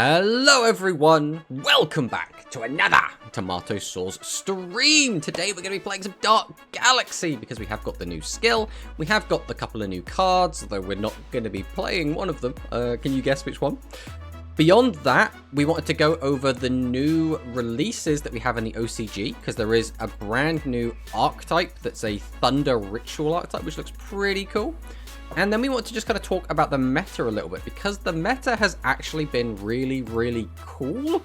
Hello everyone, welcome back to another Tomato Sauce stream. Today we're going to be playing some Dark Galaxy because we have got the new skill, we have got the couple of new cards, although we're not going to be playing one of them. Can you guess which one? Beyond that, we wanted to go over the new releases that we have in the OCG, because there is a brand new archetype that's a Thunder Ritual archetype, which looks pretty cool. And then we want to just kind of talk about the meta a little bit, because the meta has actually been really cool.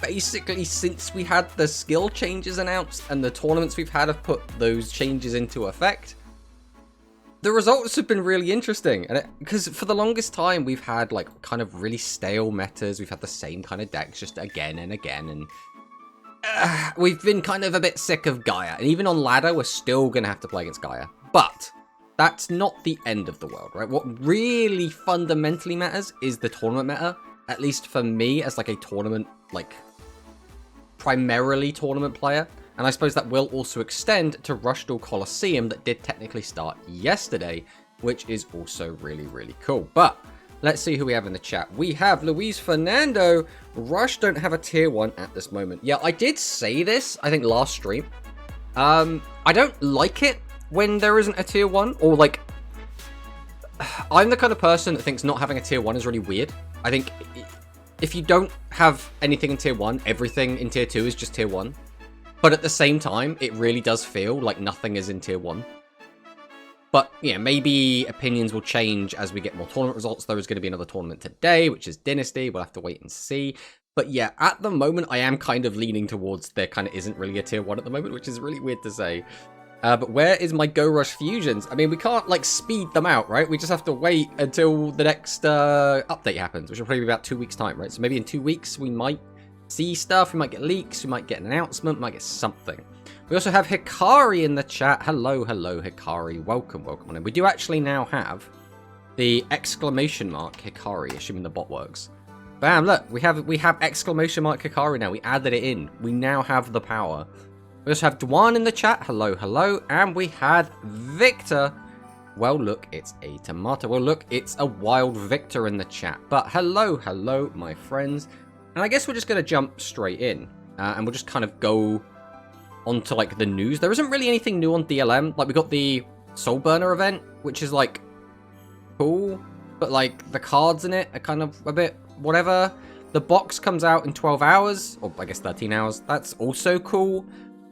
Basically, since we had the skill changes announced and the tournaments we've had have put those changes into effect, the results have been really interesting. And because for the longest time, we've had like kind of really stale metas. We've had the same kind of decks just again and again. And we've been kind of a bit sick of Gaia. And even on ladder, we're still going to have to play against Gaia. But that's not the end of the world, right? What really fundamentally matters is the tournament meta, at least for me as like a tournament, like primarily tournament player. And I suppose that will also extend to Rushdall Colosseum that did technically start yesterday, which is also really cool. But let's see who we have in the chat. We have Luis Fernando. Rush don't have a tier 1 at this moment. Yeah, I did say this, I think last stream. I don't like it when there isn't a tier 1, or like, I'm the kind of person that thinks not having a tier 1 is really weird. I think if you don't have anything in tier 1, everything in tier 2 is just tier 1. But at the same time, it really does feel like nothing is in tier 1. But yeah, maybe opinions will change as we get more tournament results. There is going to be another tournament today, which is Dynasty. We'll have to wait and see. But yeah, at the moment, I am kind of leaning towards there kind of isn't really a tier 1 at the moment, which is really weird to say. But where is my Go Rush Fusions? I mean, we can't, like, speed them out, right? We just have to wait until the next update happens, which will probably be about 2 weeks' time, right? So maybe in 2 weeks, we might see stuff, we might get leaks, we might get an announcement, we might get something. We also have Hikari in the chat. Hello, Hikari. Welcome on in. We do actually now have the exclamation mark Hikari, assuming the bot works. Bam, look, we have exclamation mark Hikari now. We added it in. We now have the power. We also have Dwan in the chat. Hello. And we had Victor. Well, look, it's a tomato. Well, look, it's a wild Victor in the chat. But hello, my friends. And I guess we're just going to jump straight in. And we'll just kind of go onto, like, the news. There isn't really anything new on DLM. Like, we got the Soul Burner event, which is, like, cool. But, like, the cards in it are kind of a bit whatever. The box comes out in 12 hours. Or, I guess, 13 hours. That's also cool.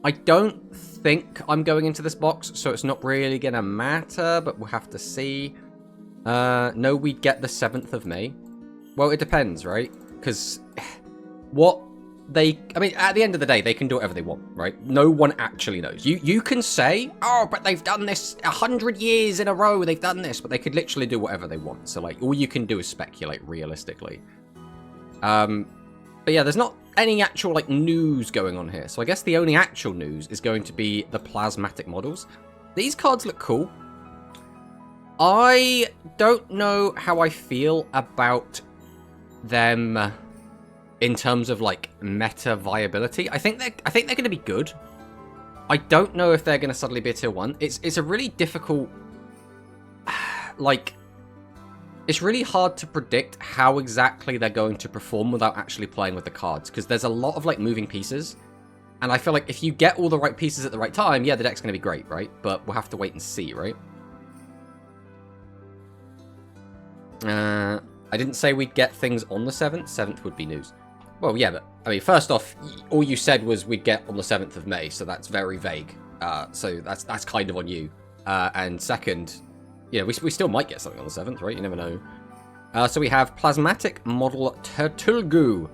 I don't think I'm going into this box, so it's not really going to matter, but we'll have to see. No, we get the 7th of May. Well, it depends, right? Because I mean, at the end of the day, they can do whatever they want, right? No one actually knows. You can say, oh, but they've done this 100 years in a row, they've done this, but they could literally do whatever they want. So, like, all you can do is speculate realistically. But yeah, there's not any actual, like, news going on here. So I guess the only actual news is going to be the plasmatic models. These cards look cool. I don't know how I feel about them in terms of, like, meta viability. I think they're going to be good. I don't know if they're going to suddenly be a tier 1. It's a really difficult, like, it's really hard to predict how exactly they're going to perform without actually playing with the cards, because there's a lot of, like, moving pieces. And I feel like if you get all the right pieces at the right time, yeah, the deck's going to be great, right? But we'll have to wait and see, right? I didn't say we'd get things on the 7th. 7th would be news. Well, yeah, but, I mean, first off, all you said was we'd get on the 7th of May, so that's very vague. So that's kind of on you. And second, you know, we still might get something on the 7th, right? You never know. So we have Plasmatic Model Turtulgu.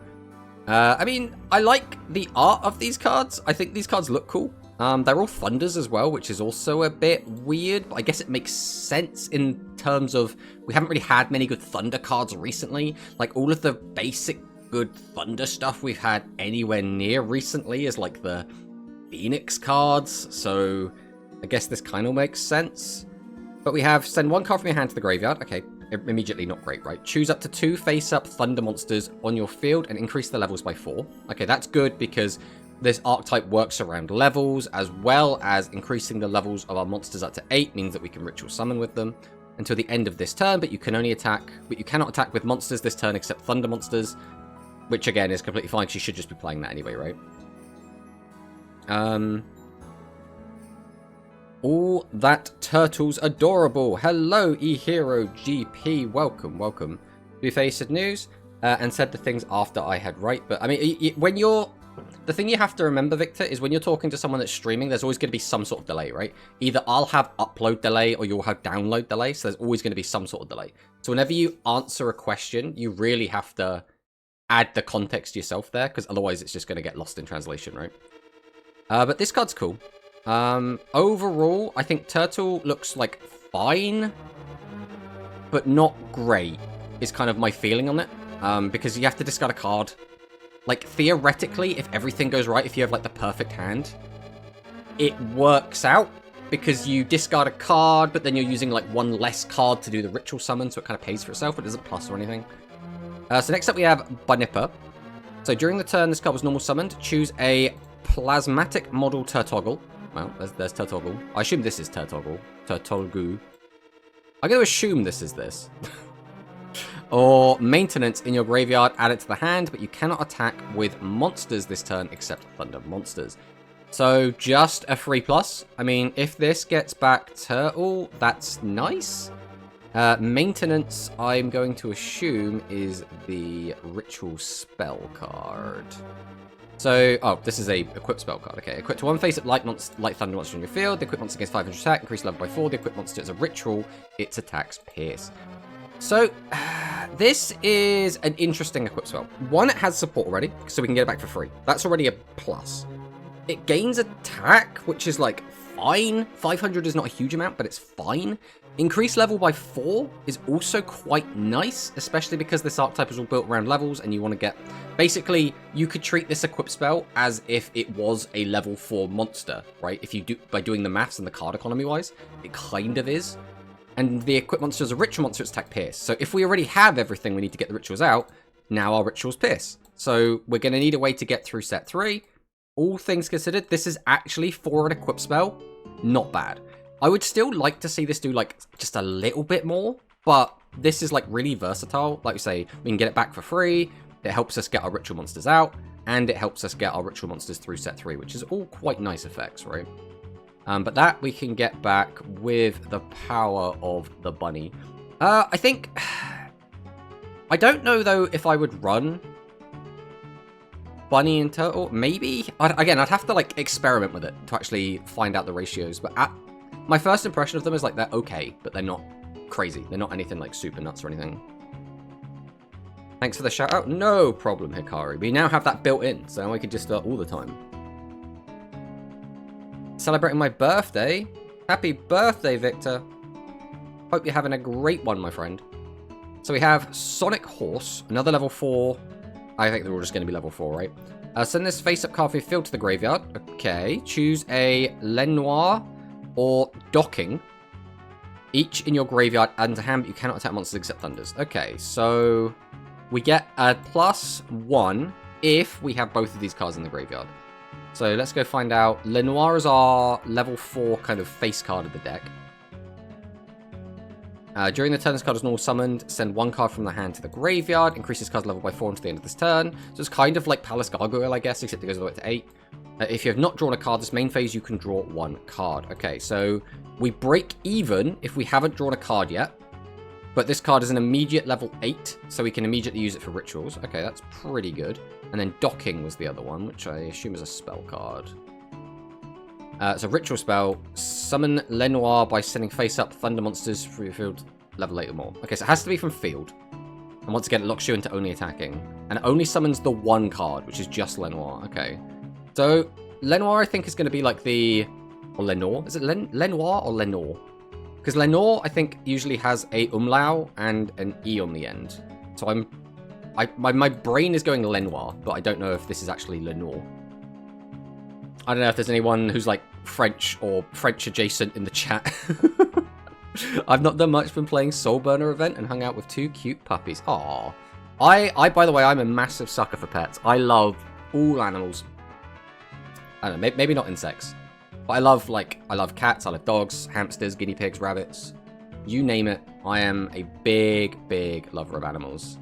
I mean, I like the art of these cards. I think these cards look cool. They're all Thunders as well, which is also a bit weird. But I guess it makes sense in terms of we haven't really had many good Thunder cards recently. Like, all of the basic good Thunder stuff we've had anywhere near recently is, like, the Phoenix cards. So I guess this kind of makes sense. But we have send 1 card from your hand to the graveyard. Okay, immediately not great, right? Choose up to 2 face-up Thunder monsters on your field and increase the levels by 4. Okay, that's good because this archetype works around levels, as well as increasing the levels of our monsters up to 8 means that we can ritual summon with them. until the end of this turn, but you can only attack, but you cannot attack with monsters this turn except thunder monsters, which again is completely fine because you should just be playing that anyway, right? All that turtle's adorable. Hello, eHero GP. Welcome, welcome. Buffet said news and said the things after I had right. But I mean, when you're... The thing you have to remember, Victor, is when you're talking to someone that's streaming, there's always going to be some sort of delay, right? Either I'll have upload delay or you'll have download delay. So there's always going to be some sort of delay. So whenever you answer a question, you really have to add the context yourself there, because otherwise it's just going to get lost in translation, right? But this card's cool. Overall, I think Turtle looks like fine, but not great, is kind of my feeling on it. Because you have to discard a card. Like, theoretically, if everything goes right, if you have, like, the perfect hand, it works out, because you discard a card, but then you're using, like, one less card to do the ritual summon, so it kind of pays for itself, but it doesn't plus or anything. So next up we have Bunipper. So during the turn this card was normal summoned, choose a plasmatic model Turtoggle. Well, there's Turtoggle. I assume this is Turtoggle. Turtolgu. I'm going to assume this is this. Or maintenance in your graveyard, add it to the hand, but you cannot attack with monsters this turn except thunder monsters. So just a 3+. I mean, if this gets back Turtle, that's nice. Maintenance, I'm going to assume, is the ritual spell card. So, oh, this is a equip spell card. Okay, equip to one face-up light thunder monster in your field. The equip monster gains 500 attack, increase level by 4. The equip monster is a ritual. Its attacks pierce. So, this is an interesting equip spell. One, it has support already, so we can get it back for free. That's already a plus. It gains attack, which is, like, fine. 500 is not a huge amount, but it's fine. Increase level by 4 is also quite nice, especially because this archetype is all built around levels, and you want to get... Basically, you could treat this equip spell as if it was a level 4 monster, right? If you do, by doing the maths and the card economy-wise, it kind of is. And the equip monster is a ritual monster, it's attack pierce. So if we already have everything we need to get the rituals out, now our rituals pierce. So we're going to need a way to get through set 3. All things considered, this is actually, for an equip spell, not bad. I would still like to see this do, like, just a little bit more, but this is, like, really versatile. Like we say, we can get it back for free, it helps us get our ritual monsters out, and it helps us get our ritual monsters through set 3, which is all quite nice effects, right? But that we can get back with the power of the bunny. I think... I don't know, though, if I would run bunny and turtle. Maybe? Again, I'd have to, like, experiment with it to actually find out the ratios. But my first impression of them is, like, they're okay, but they're not crazy. They're not anything, like, super nuts or anything. Thanks for the shout-out. No problem, Hikari. We now have that built in, so we can just start all the time. Celebrating my birthday. Happy birthday, Victor. Hope you're having a great one, my friend. So we have Sonic Horse, another level 4. I think they're all just going to be level 4, right? Send this face-up card for your field to the graveyard. Okay. Choose a Lenoir or Docking. Each in your graveyard and to hand, but you cannot attack monsters except thunders. Okay, so we get a +1 if we have both of these cards in the graveyard. So let's go find out. Lenoir is our level 4 kind of face card of the deck. During the turn this card is normal summoned, send one card from the hand to the graveyard, increases card's level by 4 until the end of this turn. So it's kind of like Palace Gargoyle, I guess, except it goes all the way to 8. If you have not drawn a card this main phase, you can draw 1 card. Okay, so we break even if we haven't drawn a card yet. But this card is an immediate level 8, so we can immediately use it for rituals. Okay, that's pretty good. And then Docking was the other one, which I assume is a spell card. It's a ritual spell. Summon Lenoir by sending face-up thunder monsters through your field level 8 or more. Okay, so it has to be from field. And once again, it locks you into only attacking. And it only summons the 1 card, which is just Lenoir. Okay. So, Lenoir, I think, is going to be like the... Or Lenore? Is it Lenoir or Lenore? Because Lenore, I think, usually has a umlau and an E on the end. So my brain is going Lenoir, but I don't know if this is actually Lenore. I don't know if there's anyone who's like French or French adjacent in the chat. I've not done much from playing Soulburner event and hung out with 2 cute puppies. Aww. By the way, I'm a massive sucker for pets. I love all animals. I don't know, maybe not insects. But I love cats, I love dogs, hamsters, guinea pigs, rabbits. You name it. I am a big, big lover of animals.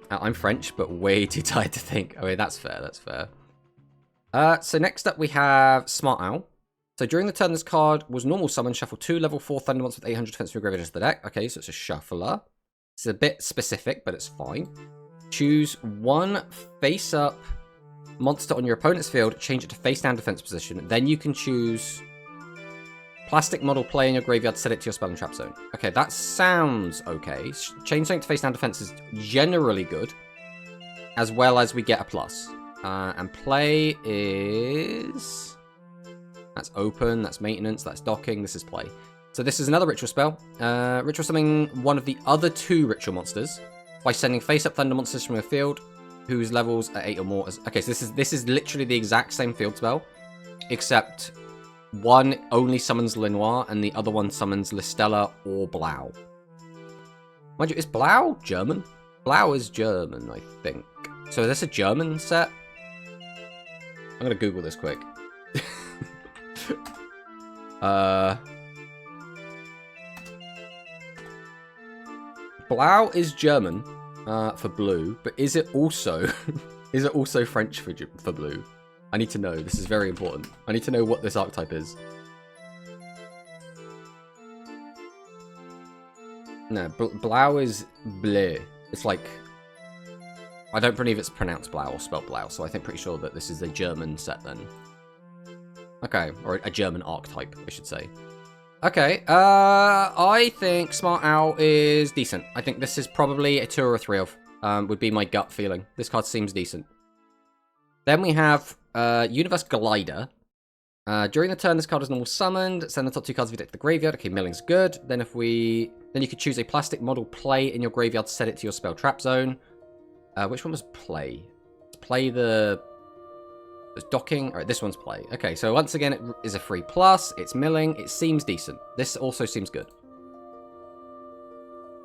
I'm French, but way too tired to think. I mean, that's fair, that's fair. So next up we have Smart Owl. So during the turn this card was normal summon, shuffle 2 level 4 Thunder Monsters with 800 defense from your graveyard into the deck. Okay, so it's a shuffler. It's a bit specific, but it's fine. Choose one face-up monster on your opponent's field, change it to face-down defense position. Then you can choose plastic model play in your graveyard, set it to your spell and trap zone. Okay, that sounds okay. Change something to face-down defense is generally good, as well as we get a plus. And play is... That's open, that's maintenance, that's docking, this is play. So this is another ritual spell. Ritual summon one of the other 2 ritual monsters by sending face-up thunder monsters from your field whose levels are 8 or more. Okay, so this is literally the exact same field spell, except one only summons Lenoir and the other one summons Listella or Blau. Mind you, is Blau German? Blau is German, I think. So is this a German set? I'm gonna Google this quick. Blau is German for blue, but is it also French for blue? I need to know. This is very important. I need to know what this archetype is. No, Blau is bleu. It's like... I don't believe it's pronounced Blau or spelled Blau, so I think pretty sure that this is a German set then. Okay, or a German archetype, I should say. Okay, I think Smart Owl is decent. I think this is probably a 2 or a 3 of, would be my gut feeling. This card seems decent. Then we have Universe Glider. During the turn, this card is normal summoned. Send the top 2 cards of your deck to the graveyard. Okay, milling's good. Then you could choose a plastic model play in your graveyard, set it to your spell trap zone. Which one was play? Play the... docking. Alright, this one's play. Okay, so once again, it is a free plus. It's milling. It seems decent. This also seems good.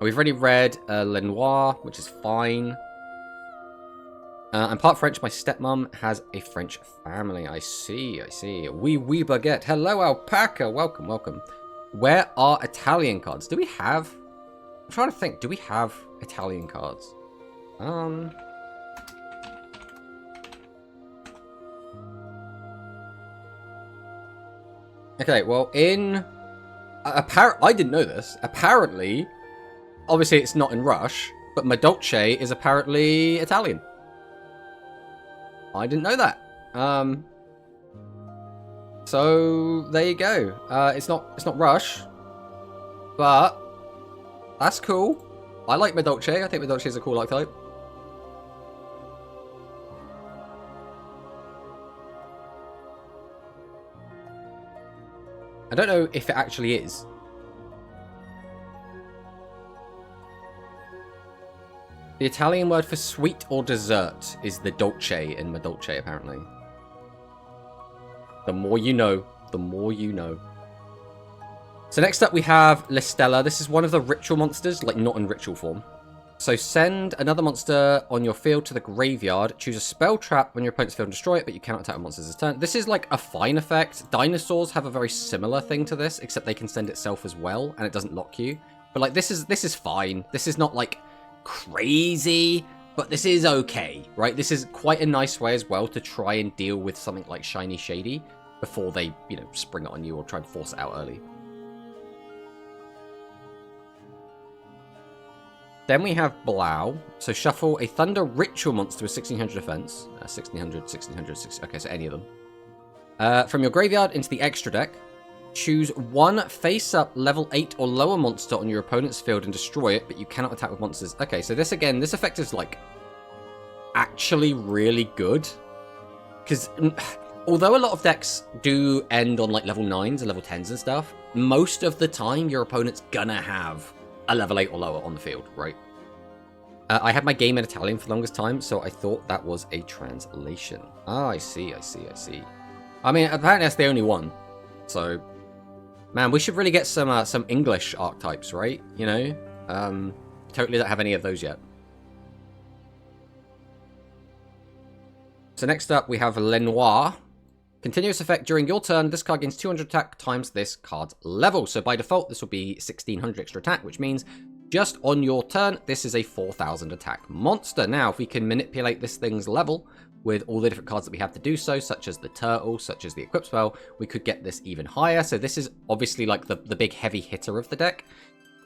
We've already read Lenoir, which is fine. I'm part French. My stepmom has a French family. I see, I see. Oui, baguette. Hello, alpaca. Welcome, welcome. Where are Italian cards? Do we have... I'm trying to think. Do we have Italian cards? Okay, well, in... I didn't know this. Apparently, obviously it's not in Rush, but Madolce is apparently Italian. I didn't know that. So there you go. It's not Rush, but that's cool. I like Madolce. I think Madolce is a cool archetype. I don't know if it actually is. The Italian word for sweet or dessert is the dolce in Madolce, apparently. The more you know, the more you know. So next up we have Listella. This is one of the ritual monsters, like not in ritual form. So send another monster on your field to the graveyard. Choose a spell trap on your opponent's field and destroy it, but you cannot attack monsters this turn. This is like a fine effect. Dinosaurs have a very similar thing to this, except they can send itself as well, and it doesn't lock you. But like this is fine. This is not like crazy, but this is okay, right? This is quite a nice way as well to try and deal with something like Shiny Shady before they, you know, spring it on you or try and force it out early. Then we have Blau. So shuffle a Thunder Ritual monster with 1600 defense. 1600, 1600, 16... Okay, so any of them. From your graveyard into the extra deck. Choose one face-up level 8 or lower monster on your opponent's field and destroy it, but you cannot attack with monsters. Okay, so this again, this effect is like actually really good. Because although a lot of decks do end on like level 9s and level 10s and stuff, most of the time your opponent's gonna have a level 8 or lower on the field, right? I had my game in Italian for the longest time, so I thought that was a translation. Ah, I see, I see, I see. I mean, apparently that's the only one. So, man, we should really get some English archetypes, right? You know? Totally don't have any of those yet. So next up, we have Lenoir. Continuous effect during your turn. This card gains 200 attack times this card's level. So by default, this will be 1600 extra attack, which means just on your turn, this is a 4000 attack monster. Now, if we can manipulate this thing's level with all the different cards that we have to do so, such as the turtle, such as the equip spell, we could get this even higher. So this is obviously like the big heavy hitter of the deck.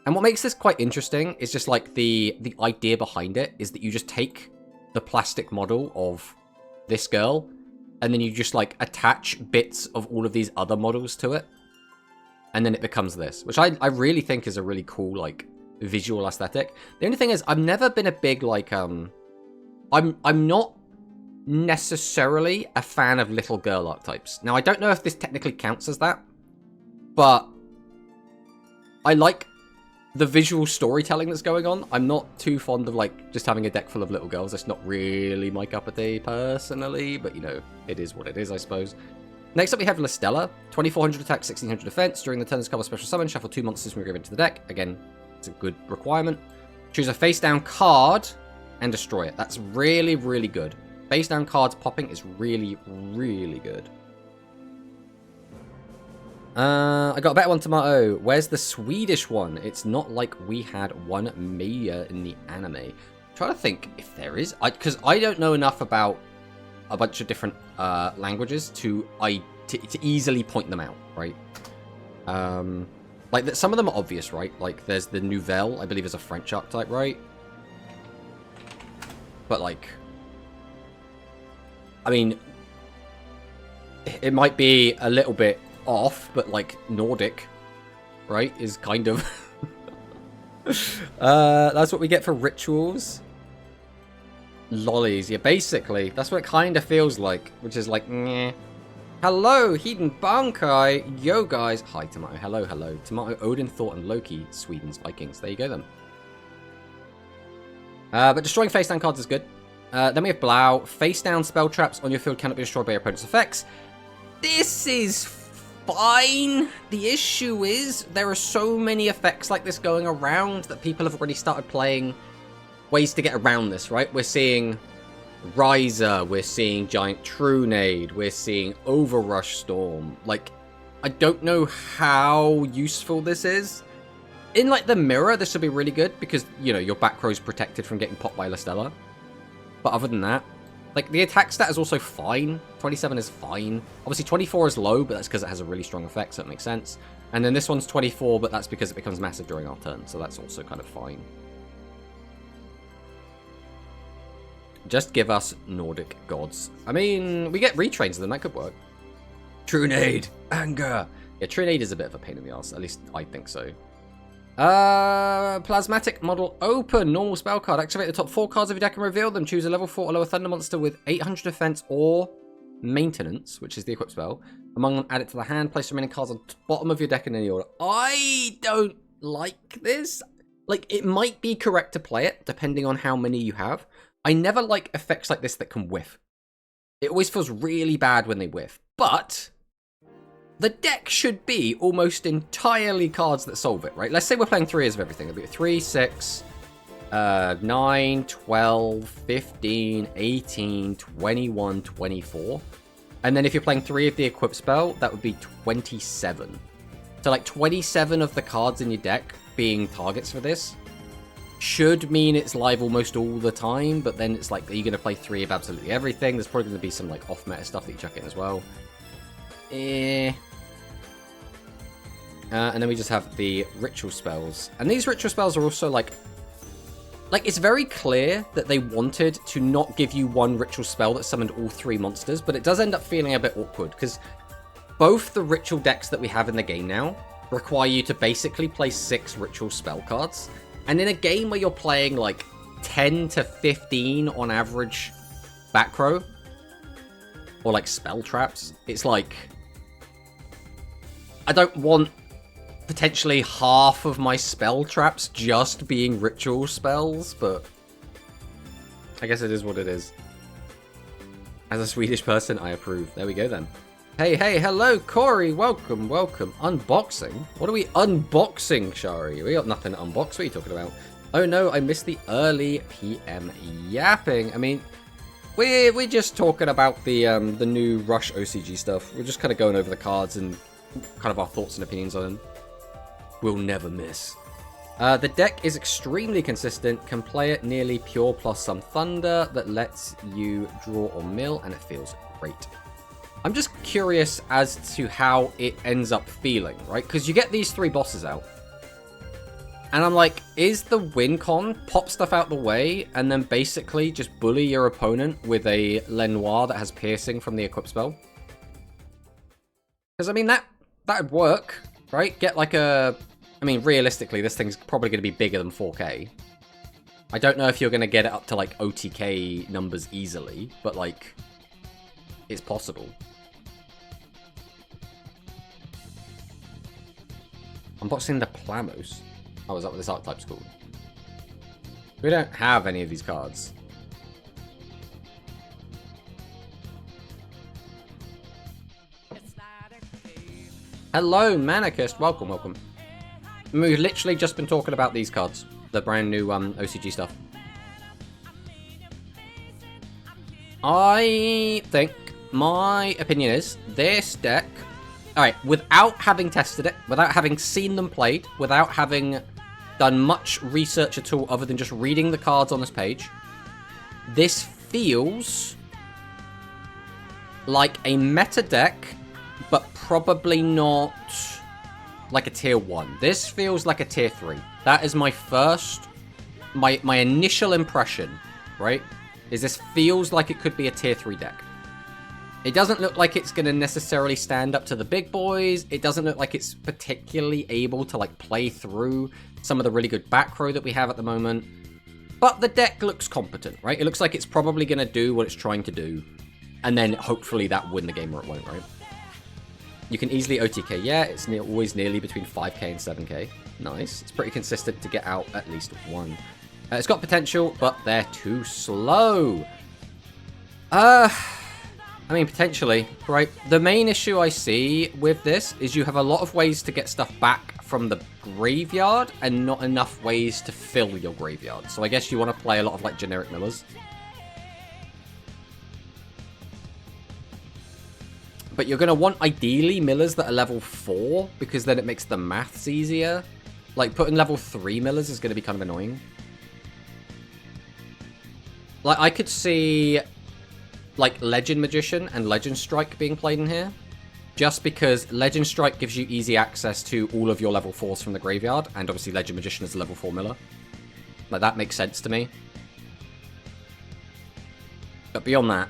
And what makes this quite interesting is just like the idea behind it is that you just take the plastic model of this girl and then you just like attach bits of all of these other models to it. And then it becomes this, which I really think is a really cool like visual aesthetic. The only thing is I've never been a big like I'm not necessarily a fan of little girl archetypes. Now I don't know if this technically counts as that, but I like the visual storytelling that's going on. I'm not too fond of like just having a deck full of little girls. That's not really my cup of tea personally, but you know, it is what it is, I suppose. Next up we have Listella. 2400 attack, 1600 defense. During the turn this card will special summon, shuffle 2 monsters from your graveyard to the deck. Again, it's a good requirement. Choose a face down card and destroy it. That's really, really good. Face down cards popping is really, really good. I got a better one, Tomato. Where's the Swedish one? It's not like we had one Maya in the anime. I'm trying to think if there is. Because I don't know enough about a bunch of different languages to easily point them out, right? Like, some of them are obvious, right? Like, there's the Nouvelle, I believe is a French archetype, right? But, like, I mean, it might be a little bit off, but like Nordic, right, is kind of that's what we get for rituals. Lollies, yeah, basically that's what it kind of feels like, which is like, meh. Hello, Hedon Bankai, yo guys. Hi, Tomato. Hello, hello. Tomato, Odin, Thor, and Loki, Sweden's Vikings. There you go then. But destroying face down cards is good. Then we have Blau. Face down spell traps on your field cannot be destroyed by your opponent's effects. This is fine. The issue is there are so many effects like this going around that people have already started playing ways to get around this, right? We're seeing Riser, we're seeing Giant Trunade, we're seeing Overrush Storm. Like, I don't know how useful this is. In, like, the mirror, this would be really good because, you know, your back row's protected from getting popped by Listella. But other than that, like, the attack stat is also fine. 27 is fine. Obviously, 24 is low, but that's because it has a really strong effect, so it makes sense. And then this one's 24, but that's because it becomes massive during our turn, so that's also kind of fine. Just give us Nordic gods. I mean, we get retrains of them, that could work. Trunade! Anger! Yeah, Trunade is a bit of a pain in the ass, at least I think so. Plasmatic model open. Normal spell card. Activate the top 4 cards of your deck and reveal them. Choose a level 4 or lower thunder monster with 800 defense or maintenance, which is the equip spell. Among them, add it to the hand. Place remaining cards on the bottom of your deck in any order. I don't like this. Like, it might be correct to play it, depending on how many you have. I never like effects like this that can whiff. It always feels really bad when they whiff. But the deck should be almost entirely cards that solve it, right? Let's say we're playing 3 of everything. It'll be 3, 6, 9, 12, 15, 18, 21, 24. And then if you're playing 3 of the equip spell, that would be 27. So like 27 of the cards in your deck being targets for this should mean it's live almost all the time, but then it's like, are you going to play 3 of absolutely everything? There's probably going to be some like off-meta stuff that you chuck in as well. And then we just have the ritual spells. And these ritual spells are also like it's very clear that they wanted to not give you one ritual spell that summoned all 3 monsters, but it does end up feeling a bit awkward because both the ritual decks that we have in the game now require you to basically play 6 ritual spell cards. And in a game where you're playing like 10 to 15 on average back row, or like spell traps, it's like, I don't want potentially half of my spell traps just being ritual spells, but I guess it is what it is. As a Swedish person, I approve. There we go then. Hey, hello, Corey. Welcome. Unboxing? What are we unboxing, Shari? We got nothing to unbox. What are you talking about? Oh no, I missed the early PM yapping. I mean, We're just talking about the new Rush OCG stuff. We're just kind of going over the cards and kind of our thoughts and opinions on them. We'll never miss. The deck is extremely consistent, can play it nearly pure plus some thunder that lets you draw or mill, and it feels great. I'm just curious as to how it ends up feeling, right? Because you get these 3 bosses out. And I'm like, is the win con pop stuff out the way and then basically just bully your opponent with a Lenoir that has piercing from the equip spell? Because, I mean, that'd work, right? Get like a... I mean, realistically, this thing's probably going to be bigger than 4K. I don't know if you're going to get it up to, like, OTK numbers easily, but, like, it's possible. Unboxing the Plamos. Oh, is that what this archetype's called? We don't have any of these cards. Hello, Manicust. Welcome, welcome. We've literally just been talking about these cards. The brand new OCG stuff. I think my opinion is this deck... Alright, without having tested it, without having seen them played, without having done much research at all other than just reading the cards on this page, this feels like a meta deck, but probably not like a tier 1. This feels like a tier 3. That is my first, my initial impression, right? Is this feels like it could be a tier 3 deck. It doesn't look like it's going to necessarily stand up to the big boys. It doesn't look like it's particularly able to like play through some of the really good back row that we have at the moment. But the deck looks competent, right? It looks like it's probably going to do what it's trying to do. And then hopefully that win the game or it won't, right? You can easily OTK, yeah, it's always nearly between 5k and 7k. Nice. It's pretty consistent to get out at least 1. It's got potential, but they're too slow. I mean, potentially, right? The main issue I see with this is you have a lot of ways to get stuff back from the graveyard and not enough ways to fill your graveyard. So I guess you want to play a lot of, like, generic millers. But you're going to want, ideally, millers that are level 4, because then it makes the maths easier. Like, putting level 3 millers is going to be kind of annoying. Like, I could see, like, Legend Magician and Legend Strike being played in here. Just because Legend Strike gives you easy access to all of your level 4s from the graveyard, and obviously Legend Magician is a level 4 miller. Like, that makes sense to me. But beyond that,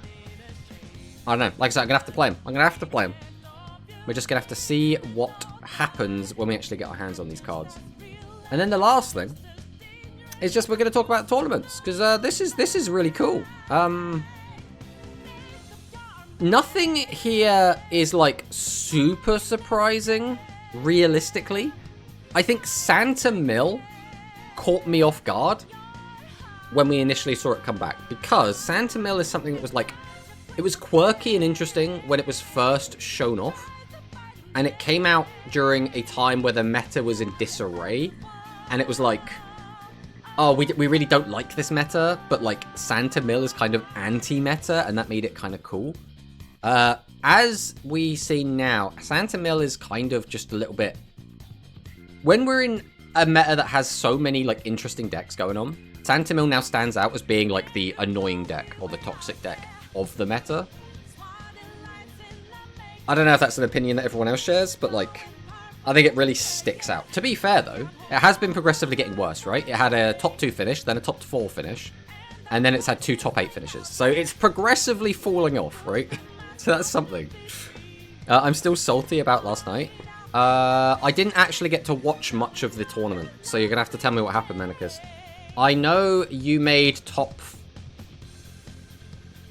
I don't know. Like I said, I'm going to have to play him. I'm going to have to play him. We're just going to have to see what happens when we actually get our hands on these cards. And then the last thing is just we're going to talk about tournaments. Because this is really cool. Nothing here is, like, super surprising, realistically. I think Santa Mill caught me off guard when we initially saw it come back. Because Santa Mill is something that was, like, it was quirky and interesting when it was first shown off. And it came out during a time where the meta was in disarray. And it was like, oh, we really don't like this meta, but, like, Santa Mill is kind of anti-meta, and that made it kind of cool. As we see now, Santa Mill is kind of just a little bit... When we're in a meta that has so many, like, interesting decks going on, Santa Mill now stands out as being, like, the annoying deck, or the toxic deck of the meta. I don't know if that's an opinion that everyone else shares, but, like, I think it really sticks out. To be fair, though, it has been progressively getting worse, right? It had a top 2 finish, then a top 4 finish, and then it's had 2 top 8 finishes. So it's progressively falling off, right? So that's something. I'm still salty about last night. I didn't actually get to watch much of the tournament, so you're going to have to tell me what happened, Manicus. I know you made top...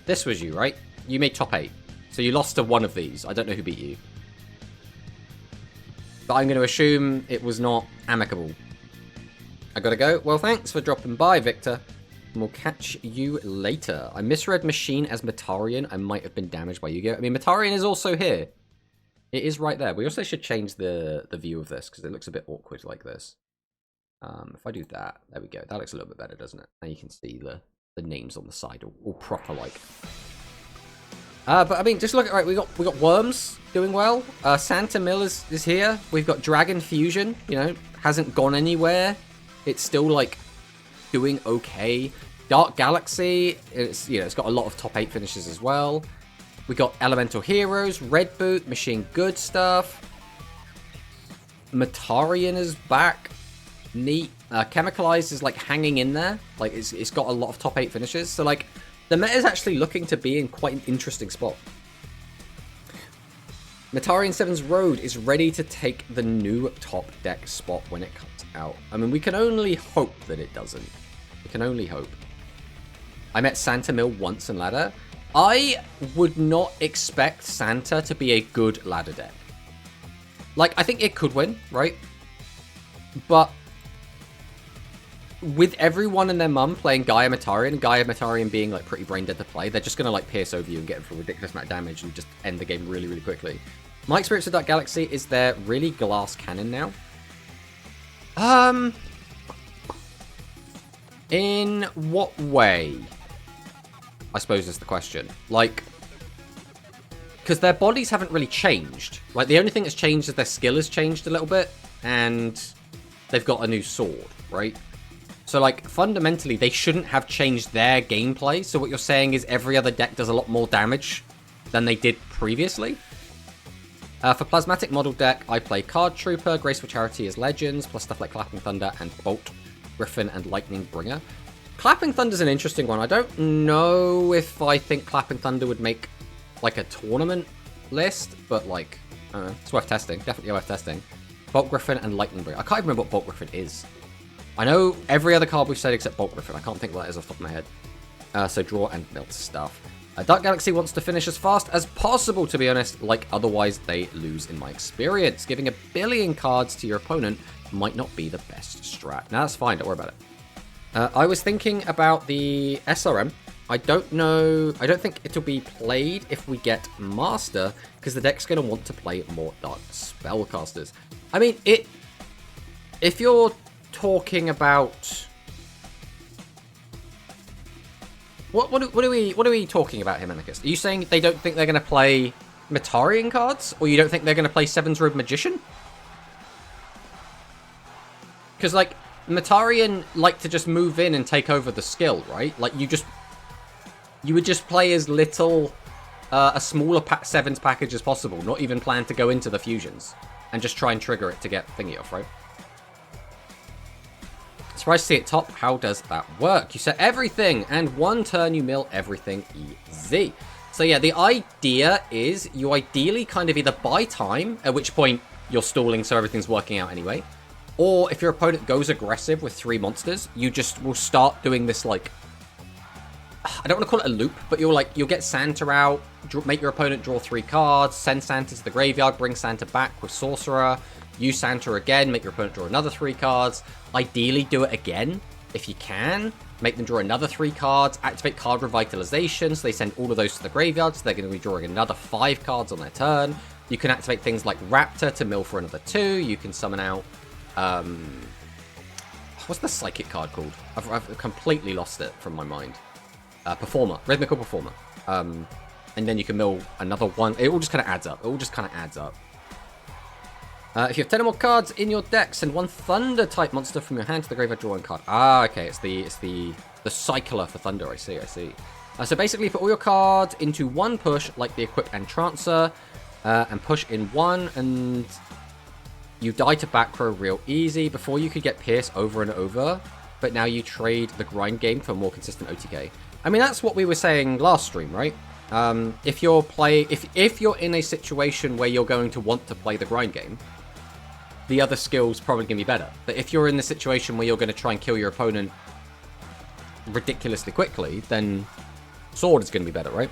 This was you, right? You made top 8. So you lost to one of these. I don't know who beat you. But I'm going to assume it was not amicable. I gotta go. Well, thanks for dropping by, Victor. And we'll catch you later. I misread Machine as Metarian. I might have been damaged by Yu-Gi-Oh! I mean, Metarian is also here. It is right there. We also should change the view of this, because it looks a bit awkward like this. If I do that, there we go. That looks a little bit better, doesn't it? Now you can see the the names on the side, all proper like. But I mean, just look at right. We got Worms doing well. Santa Mill is here. We've got Dragon Fusion. You know, hasn't gone anywhere. It's still like doing okay. Dark Galaxy. It's got a lot of top 8 finishes as well. We got Elemental Heroes, Red Boot, Machine Good Stuff. Metarian is back. Neat. Chemicalized is like hanging in there. Like it's got a lot of top 8 finishes. So like. The meta is actually looking to be in quite an interesting spot. Metarian 7's Road is ready to take the new top deck spot when it comes out. I mean, we can only hope that it doesn't. We can only hope. I met Santa Mill once in ladder. I would not expect Santa to be a good ladder deck. Like, I think it could win, right? But with everyone and their mum playing Gaia Metarian, and Gaia Metarian being like pretty brain dead to play, they're just gonna like pierce over you and get for a ridiculous amount of damage and just end the game really, really quickly. My experience with Dark Galaxy is they're really glass cannon now. In what way? I suppose is the question. Like, because their bodies haven't really changed. Like, the only thing that's changed is their skill has changed a little bit, and they've got a new sword, right? So, like, fundamentally, they shouldn't have changed their gameplay. So what you're saying is every other deck does a lot more damage than they did previously. For Plasmatic Model deck, I play Card Trooper, Graceful Charity as Legends, plus stuff like Clapping Thunder and Bolt, Griffin, and Lightning Bringer. Clapping Thunder's an interesting one. I don't know if I think Clapping Thunder would make, like, a tournament list, but, like, it's worth testing. Definitely worth testing. Bolt Griffin and Lightning Bringer. I can't even remember what Bolt Griffin is. I know every other card we've said except Bolt Griffin. I can't think what that is off the top of my head. So draw and build stuff. Dark Galaxy wants to finish as fast as possible, to be honest, like otherwise they lose in my experience. Giving 1 billion cards to your opponent might not be the best strat. Now that's fine, don't worry about it. I was thinking about the SRM. I don't know, I don't think it'll be played if we get Master, because the deck's going to want to play more Dark Spellcasters. I mean, if you're talking about what are we talking about here, Manicus? Are you saying they don't think they're going to play Metarian cards, or you don't think they're going to play Seven's Robe Magician? Because like Metarian like to just move in and take over the skill, right? Like you would just play as little a smaller Sevens package as possible, not even plan to go into the fusions, and just try and trigger it to get thingy off, right? Surprised to see it top. How does that work? You set everything, and 1 turn you mill everything easy. So yeah, the idea is you ideally kind of either buy time, at which point you're stalling so everything's working out anyway, or if your opponent goes aggressive with 3 monsters, you just will start doing this, like, I don't want to call it a loop, but you'll get Santa out, make your opponent draw 3 cards, send Santa to the graveyard, bring Santa back with Sorcerer, use Santa again, make your opponent draw another 3 cards. Ideally, do it again if you can. Make them draw another 3 cards. Activate Card Revitalization, so they send all of those to the graveyard, so they're going to be drawing another 5 cards on their turn. You can activate things like Raptor to mill for another 2. You can summon out... what's the Psychic card called? I've completely lost it from my mind. Performer. Rhythmical Performer. And then you can mill another 1. It all just kind of adds up. It all just kind of adds up. If you have 10 or more cards in your deck, send 1 Thunder-type monster from your hand to the graveyard, draw 1 card. Ah, okay, it's the cycler for Thunder. I see. So basically, put all your cards into 1 push, like the Equip Entrancer, and push in 1, and you die to back row real easy. Before you could get Pierce over and over, but now you trade the grind game for more consistent OTK. I mean, that's what we were saying last stream, right? If you're in a situation where you're going to want to play the grind game, the other skill's probably going to be better. But if you're in the situation where you're going to try and kill your opponent ridiculously quickly, then Sword is going to be better, right?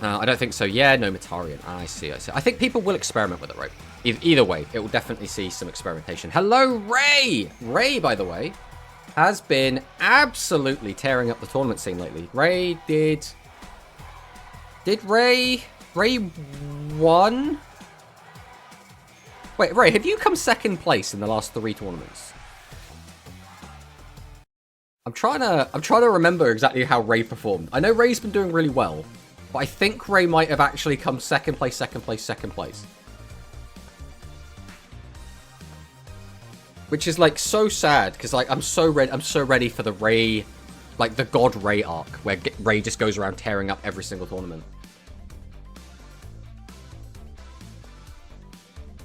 I don't think so. Yeah, no, Metarian. I see. I think people will experiment with it, right? Either way, it will definitely see some experimentation. Hello, Ray! Ray, by the way, has been absolutely tearing up the tournament scene lately. Ray did Ray won? Wait, Ray, have you come 2nd place in the last 3 tournaments? I'm trying to remember exactly how Ray performed. I know Ray's been doing really well, but I think Ray might have actually come second place. Which is like so sad because like I'm so ready for the Ray, like the God Ray arc where Ray just goes around tearing up every single tournament.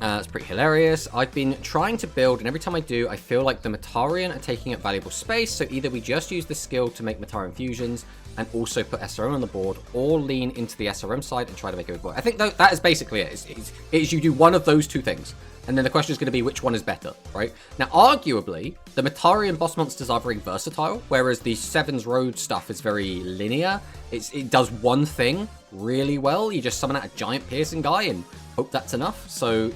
It's pretty hilarious. I've been trying to build, and every time I do, I feel like the Metarian are taking up valuable space, so either we just use the skill to make Metarian fusions and also put SRM on the board, or lean into the SRM side and try to make it work. I think that is basically it. It's you do one of those two things, and then the question is going to be which one is better, right? Now, arguably, the Metarian boss monsters are very versatile, whereas the Sevens Road stuff is very linear. It does one thing really well. You just summon out a giant piercing guy and hope that's enough. So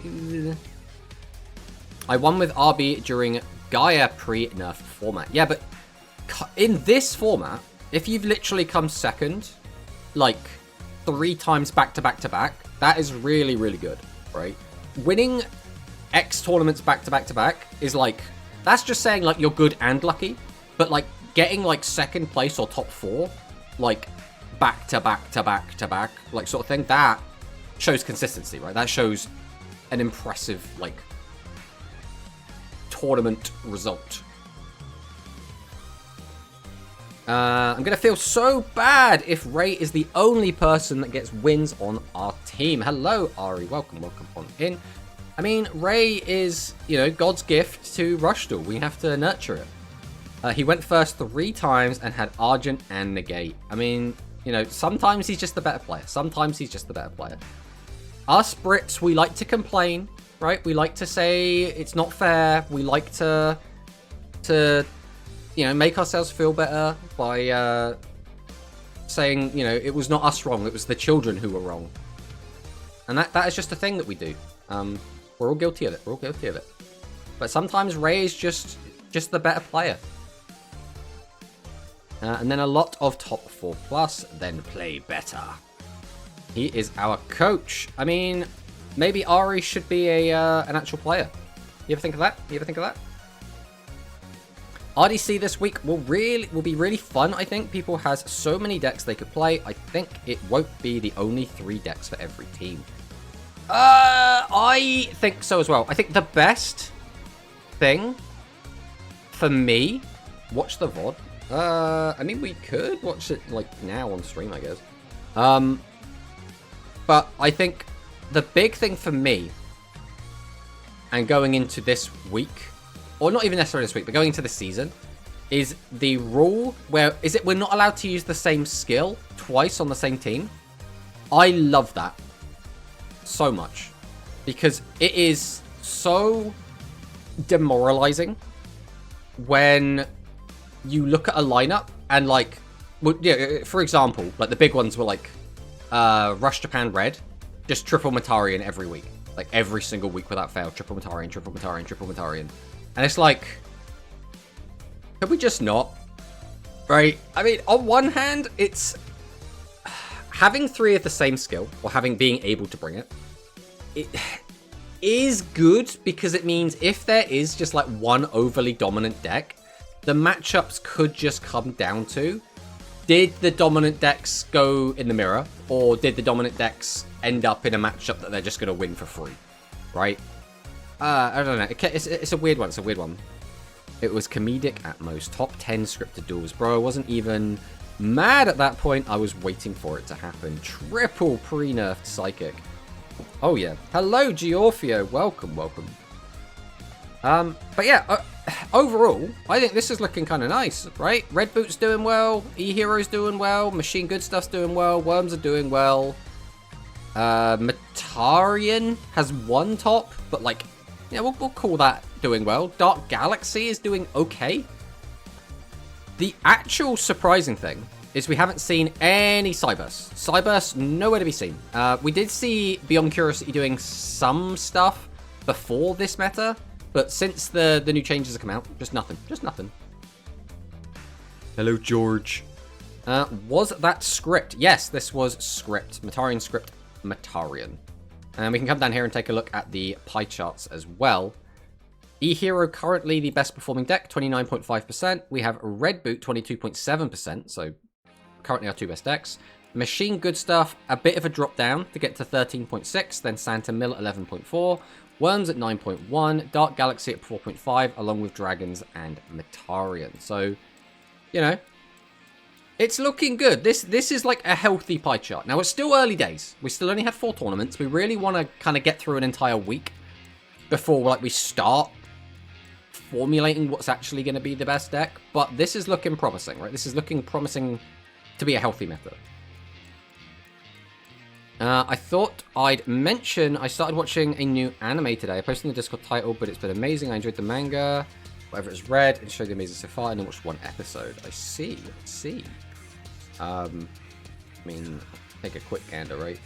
I won with RB during Gaia pre-nerf format. Yeah, but in this format, if you've literally come second, like 3 times back to back to back, that is really, really good, right? Winning X tournaments back to back to back is like, that's just saying like you're good and lucky, but like getting like second place or top 4, like back to back to back to back, like sort of thing, that shows consistency, right? That shows an impressive, like, tournament result. I'm gonna feel so bad if Ray is the only person that gets wins on our team. Hello, Ari. Welcome on in. I mean, Ray is, you know, God's gift to Rushdoll. We have to nurture it. He went first 3 times and had Argent and Negate. I mean, you know, sometimes he's just the better player. Us Brits, we like to complain, right? We like to say it's not fair. We like to you know, make ourselves feel better by saying, you know, it was not us wrong. It was the children who were wrong. And that is just a thing that we do. We're all guilty of it. But sometimes Ray is just the better player. And then a lot of top 4+, then play better. He is our coach. I mean, maybe Ari should be an actual player. You ever think of that? RDC this week will be really fun, I think. People has so many decks they could play. I think it won't be the only 3 decks for every team. I think so as well. I think the best thing for me, watch the VOD. I mean, we could watch it like now on stream, I guess. But I think the big thing for me, and going into this week, or not even necessarily this week, but going into the season, is the rule where we're not allowed to use the same skill twice on the same team. I love that so much because it is so demoralizing when you look at a lineup and like, well, yeah, for example, like the big ones were like Rush Japan Red, just triple Metarian every week, like every single week without fail, triple Metarian. And it's like, could we just not? Right? I mean, on one hand, it's having 3 of the same skill, or being able to bring it is good because it means if there is just like one overly dominant deck, the matchups could just come down to, did the dominant decks go in the mirror, or did the dominant decks end up in a matchup that they're just going to win for free, right? I don't know. It's a weird one. It was comedic at most. Top 10 scripted duels. Bro, I wasn't even mad at that point. I was waiting for it to happen. Triple pre-nerfed Psychic. Oh, yeah. Hello, Georfio. Welcome. But yeah, overall, I think this is looking kind of nice, right? Red Boot's doing well. E-Hero's doing well. Machine Good Stuff's doing well. Worms are doing well. Metarian has 1 top, but like, yeah, we'll call that doing well. Dark Galaxy is doing okay. The actual surprising thing is we haven't seen any Cyburst. Cyburst, nowhere to be seen. We did see Beyond Curiosity doing some stuff before this meta, but since the new changes have come out, just nothing. Hello, George. Was that script? Yes, this was script. Metarian script, Metarian. And we can come down here and take a look at the pie charts as well. E-Hero currently the best performing deck, 29.5%. We have Red Boot, 22.7%, so currently our two best decks. Machine Good Stuff, a bit of a drop down to get to 13.6, then Santa Mill 11.4, Worms at 9.1, Dark Galaxy at 4.5, along with Dragons and Metarian. So, you know, it's looking good. This is like a healthy pie chart. Now, it's still early days. We still only had 4 tournaments. We really want to kind of get through an entire week before like we start formulating what's actually going to be the best deck. But this is looking promising, right? This is looking promising to be a healthy meta. I thought I'd mention I started watching a new anime today. I posted in the Discord title, but it's been amazing. I enjoyed the manga, whatever it's read, and showed the amazing so far, and then watched 1 episode. I see. I mean, take a quick gander, right?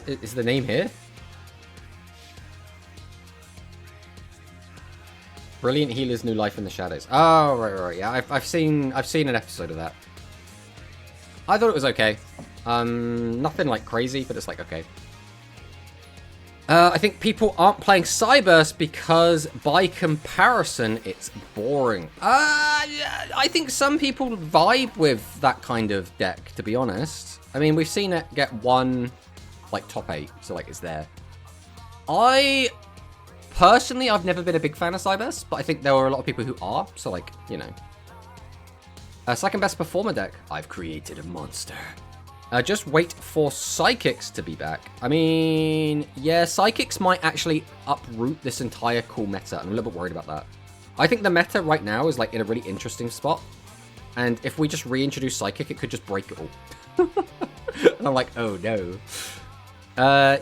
Is the name here? Brilliant Healer's New Life in the Shadows. Oh, right. Yeah, I've seen an episode of that. I thought it was okay. Nothing like crazy, but it's like okay. I think people aren't playing Cyburst because, by comparison, it's boring. I think some people vibe with that kind of deck, to be honest. I mean, we've seen it get 1, like, top 8, so, like, it's there. Personally, I've never been a big fan of Cyburst, but I think there are a lot of people who are, so, like, you know. Second best performer deck. I've created a monster. Just wait for Psychics to be back. I mean, yeah, Psychics might actually uproot this entire cool meta. I'm a little bit worried about that. I think the meta right now is like in a really interesting spot. And if we just reintroduce Psychic, it could just break it all. And I'm like, oh no.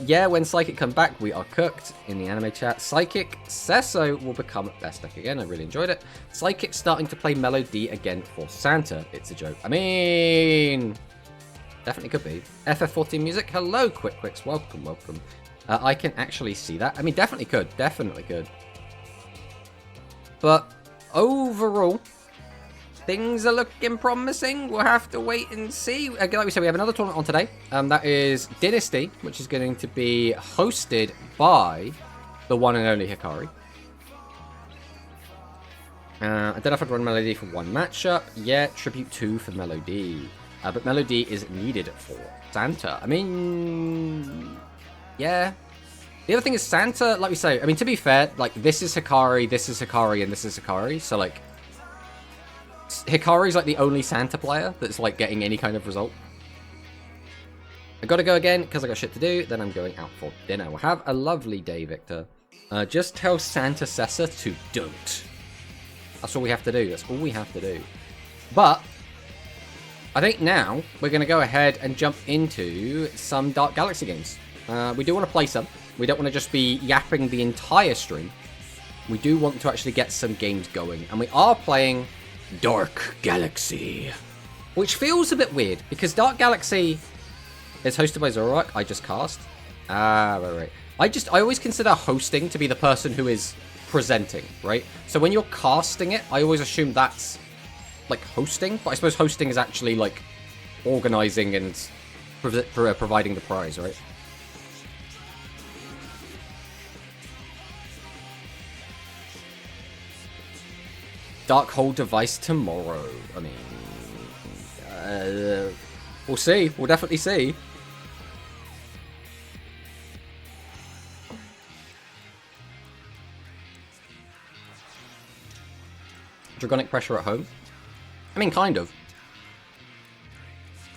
Yeah, when Psychic come back, we are cooked in the anime chat. Psychic Sesso will become best deck again. I really enjoyed it. Psychic starting to play Melody again for Santa. It's a joke. I mean... definitely could be. FF14 Music, hello, Quicks, welcome. I can actually see that. I mean, definitely could. But overall, things are looking promising. We'll have to wait and see. Like we said, we have another tournament on today. That is Dynasty, which is going to be hosted by the one and only Hikari. I don't know if I'd run Melody for 1 matchup. Yeah, Tribute 2 for Melody. But Melody is needed for Santa. I mean, yeah. The other thing is Santa, like we say, I mean, to be fair, like, this is Hikari, and this is Hikari. So, like, Hikari's, like, the only Santa player that's, like, getting any kind of result. I gotta go again, because I got shit to do. Then I'm going out for dinner. Well, have a lovely day, Victor. Just tell Santa Sessa to don't. That's all we have to do. But... I think now we're going to go ahead and jump into some Dark Galaxy games. We do want to play some. We don't want to just be yapping the entire stream. We do want to actually get some games going. And we are playing Dark Galaxy. Which feels a bit weird, because Dark Galaxy is hosted by Zorak. I just cast. Right. I always consider hosting to be the person who is presenting, right? So when you're casting it, I always assume that's like hosting, but I suppose hosting is actually like organizing and providing the prize, right? Darkhold device tomorrow. I mean, we'll see. We'll definitely see. Dragonic Pressure at home. I mean, kind of.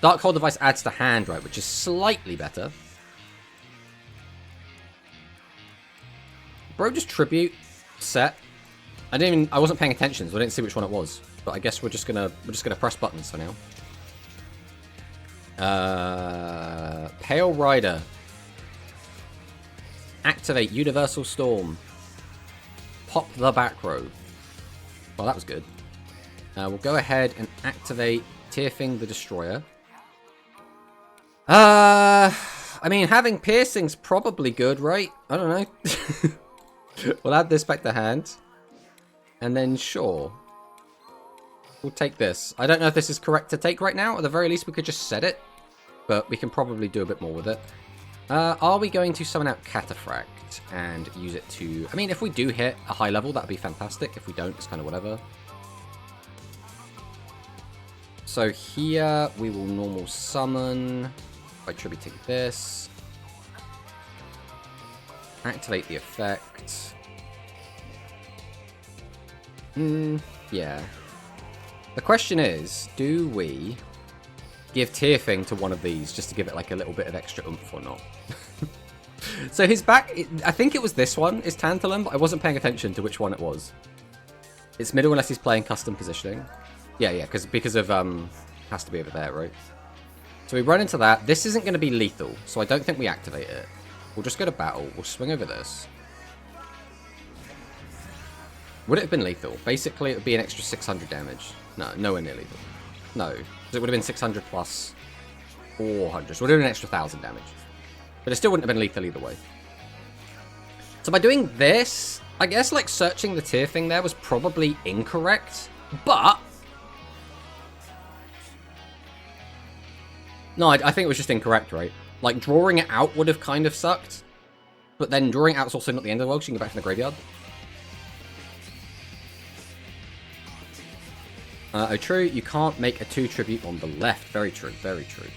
Darkhold device adds to hand, right, which is slightly better. Bro, just tribute set. I wasn't paying attention, so I didn't see which one it was. But I guess we're just gonna press buttons for now. Pale Rider. Activate Universal Storm. Pop the back row. Well, that was good. We'll go ahead and activate Tearfing the Destroyer. I mean, having piercing's probably good, right? I don't know. We'll add this back to hand. And then, sure. We'll take this. I don't know if this is correct to take right now. At the very least, we could just set it. but we can probably do a bit more with it. Are we going to summon out Cataphract and use it to... I mean, if we do hit a high level, that'd be fantastic. If we don't, it's kind of whatever. So here, we will normal summon by tributing this. Activate the effect. Yeah. The question is, do we give Tearfing to one of these just to give it like a little bit of extra oomph or not? So his back, I think it was this one, is Tantalum, but I wasn't paying attention to which one it was. It's middle unless he's playing custom positioning. Yeah, because of, has to be over there, right? So we run into that. This isn't going to be lethal, so I don't think we activate it. We'll just go to battle. We'll swing over this. Would it have been lethal? Basically, it would be an extra 600 damage. No, nowhere near lethal. No, because it would have been 600 plus 400. So it would have been an extra 1,000 damage. But it still wouldn't have been lethal either way. So by doing this, I guess like searching the Tearfing there was probably incorrect. But... no, I think it was just incorrect, right? Like, drawing it out would have kind of sucked. But then drawing it out is also not the end of the world, so you can go back to the graveyard. Oh, true, you can't make a 2 tribute on the left. Very true, very true.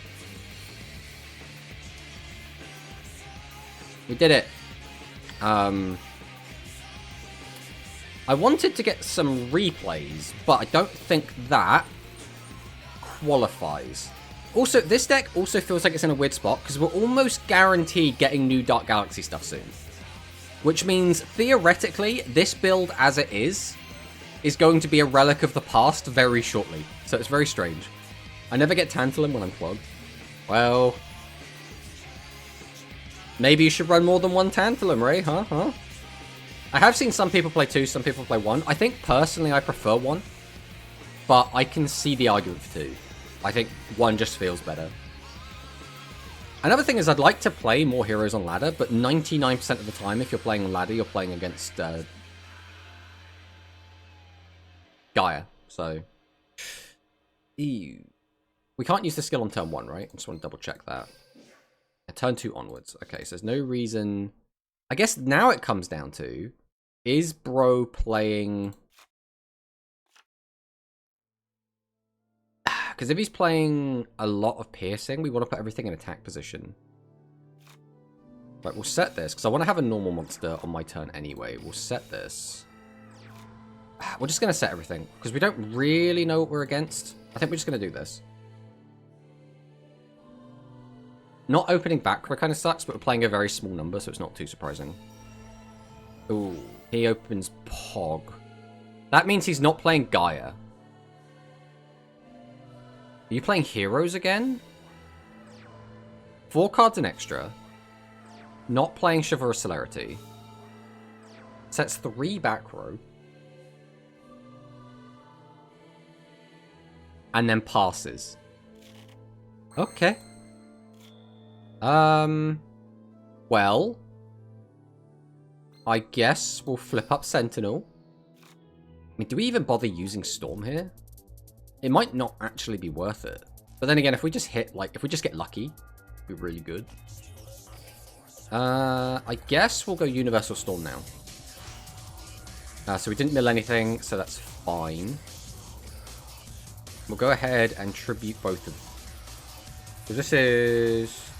We did it. I wanted to get some replays, but I don't think that qualifies. Also, this deck also feels like it's in a weird spot, because we're almost guaranteed getting new Dark Galaxy stuff soon. Which means, theoretically, this build as it is going to be a relic of the past very shortly. So it's very strange. I never get Tantalum when I'm clogged. Well... maybe you should run more than one Tantalum, Ray, huh? I have seen some people play 2, some people play 1. I think, personally, I prefer 1. But I can see the argument for 2. I think 1 just feels better. Another thing is I'd like to play more heroes on ladder, but 99% of the time, if you're playing on ladder, you're playing against Gaia. So, ew. We can't use the skill on turn 1, right? I just want to double check that. Turn 2 onwards. Okay, so there's no reason... I guess now it comes down to, is Bro playing... because if he's playing a lot of piercing, we want to put everything in attack position. Right, we'll set this, because I want to have a normal monster on my turn anyway. We'll set this. We're just going to set everything, because we don't really know what we're against. I think we're just going to do this. Not opening back kind of sucks, but we're playing a very small number, so it's not too surprising. Ooh, he opens Pog. That means he's not playing Gaia. Are you playing heroes again? 4 cards an extra. Not playing Chivalrous Celerity. Sets 3 back row. And then passes. Okay. Well. I guess we'll flip up Sentinel. I mean, do we even bother using Storm here? It might not actually be worth it. But then again, if we just hit, like, if we just get lucky, it'd be really good. I guess we'll go Universal Storm now. So we didn't mill anything, so that's fine. We'll go ahead and tribute both of them. So this is...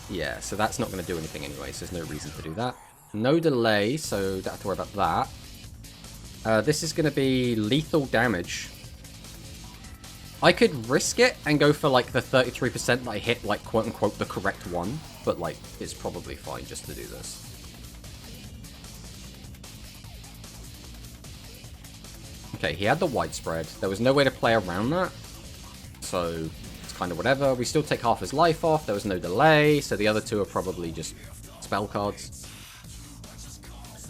yeah, so that's not going to do anything anyway, so there's no reason to do that. No delay, so don't have to worry about that. This is going to be lethal damage. I could risk it and go for, like, the 33% that I hit, like, quote-unquote, the correct one. But, like, it's probably fine just to do this. Okay, he had the widespread. There was no way to play around that. So, it's kind of whatever. We still take half his life off. There was no delay. So the other 2 are probably just spell cards.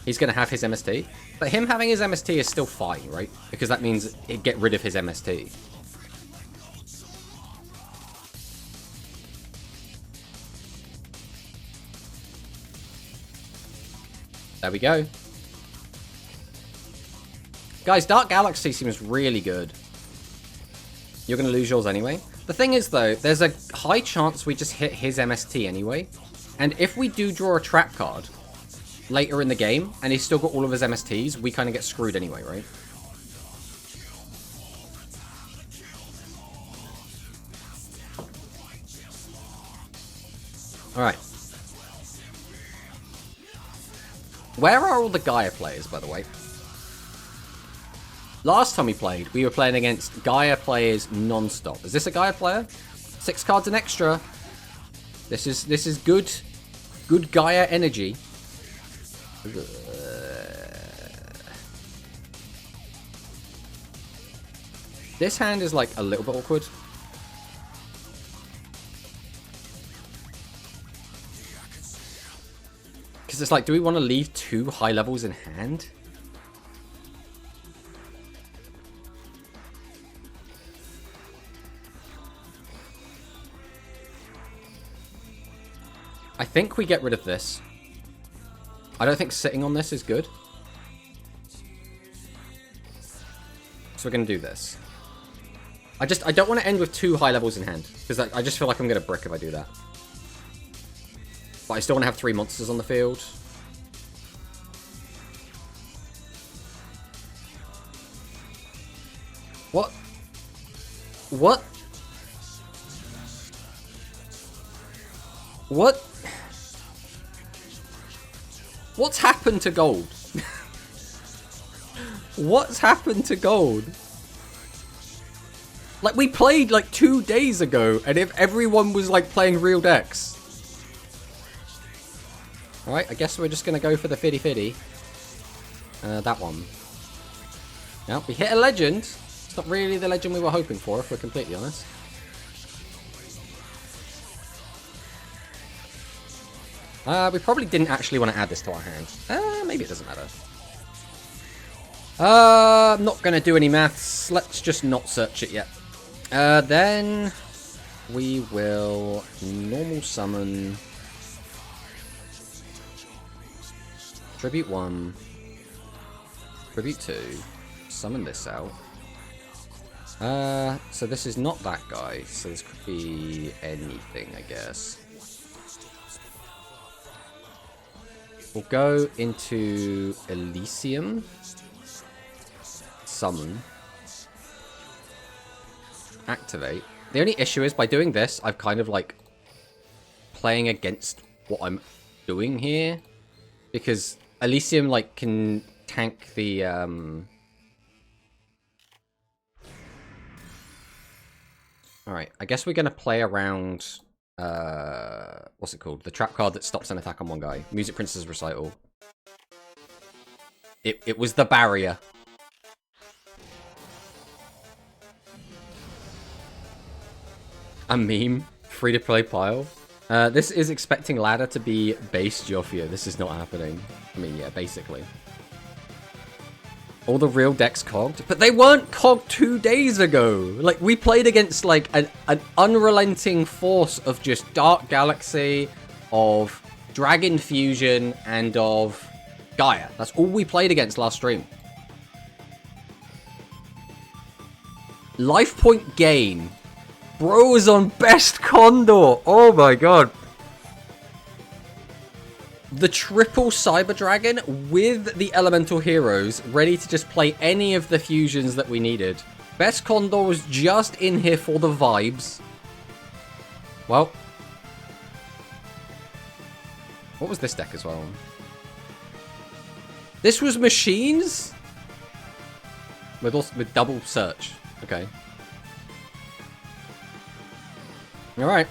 He's going to have his MST. But him having his MST is still fine, right? Because that means it get rid of his MST. There we go. Guys, Dark Galaxy seems really good. You're going to lose yours anyway. The thing is, though, there's a high chance we just hit his MST anyway. And if we do draw a trap card later in the game, and he's still got all of his MSTs, we kind of get screwed anyway, right? Alright. Where are all the Gaia players, by the way? Last time we played, we were playing against Gaia players non-stop. Is this a Gaia player? 6 cards and extra. This is good Gaia energy. This hand is like a little bit awkward. Because it's like, do we want to leave 2 high levels in hand? I think we get rid of this. I don't think sitting on this is good. So we're going to do this. I don't want to end with 2 high levels in hand. Because I just feel like I'm going to brick if I do that. But I still want to have 3 monsters on the field. What? What? What? What's happened to gold? What's happened to gold? Like, we played like 2 days ago, and if everyone was like playing real decks. Alright, I guess we're just gonna go for the fiddy fiddy. That one. Now, we hit a legend. It's not really the legend we were hoping for, if we're completely honest. We probably didn't actually want to add this to our hand. Maybe it doesn't matter. I'm not going to do any maths. Let's just not search it yet. Then we will normal summon Tribute 1, Tribute 2, summon this out. So this is not that guy, so this could be anything, I guess. We'll go into Elysium, summon, activate. The only issue is by doing this, I've kind of like playing against what I'm doing here, because Elysium like can tank the Alright, I guess we're gonna play around what's it called? The trap card that stops an attack on one guy. Music Princess Recital. It was the barrier. A meme. Free to play pile. This is expecting ladder to be base Joffia. This is not happening. I mean, yeah, basically. All the real decks cogged, but they weren't cogged 2 days ago. Like, we played against like an unrelenting force of just Dark Galaxy, of Dragon Fusion, and of Gaia. That's all we played against last stream. Life point gain. Bro was on best Condor. Oh my god. The triple Cyber Dragon with the Elemental Heroes, ready to just play any of the fusions that we needed. Best Condor was just in here for the vibes. Well. What was this deck as well? This was Machines? With double search. Okay. Alright.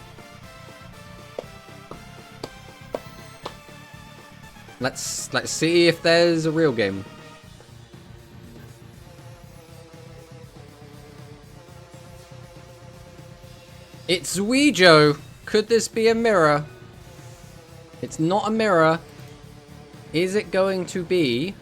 Let's see if there's a real game. It's Zuijo. Could this be a mirror? It's not a mirror. Is it going to be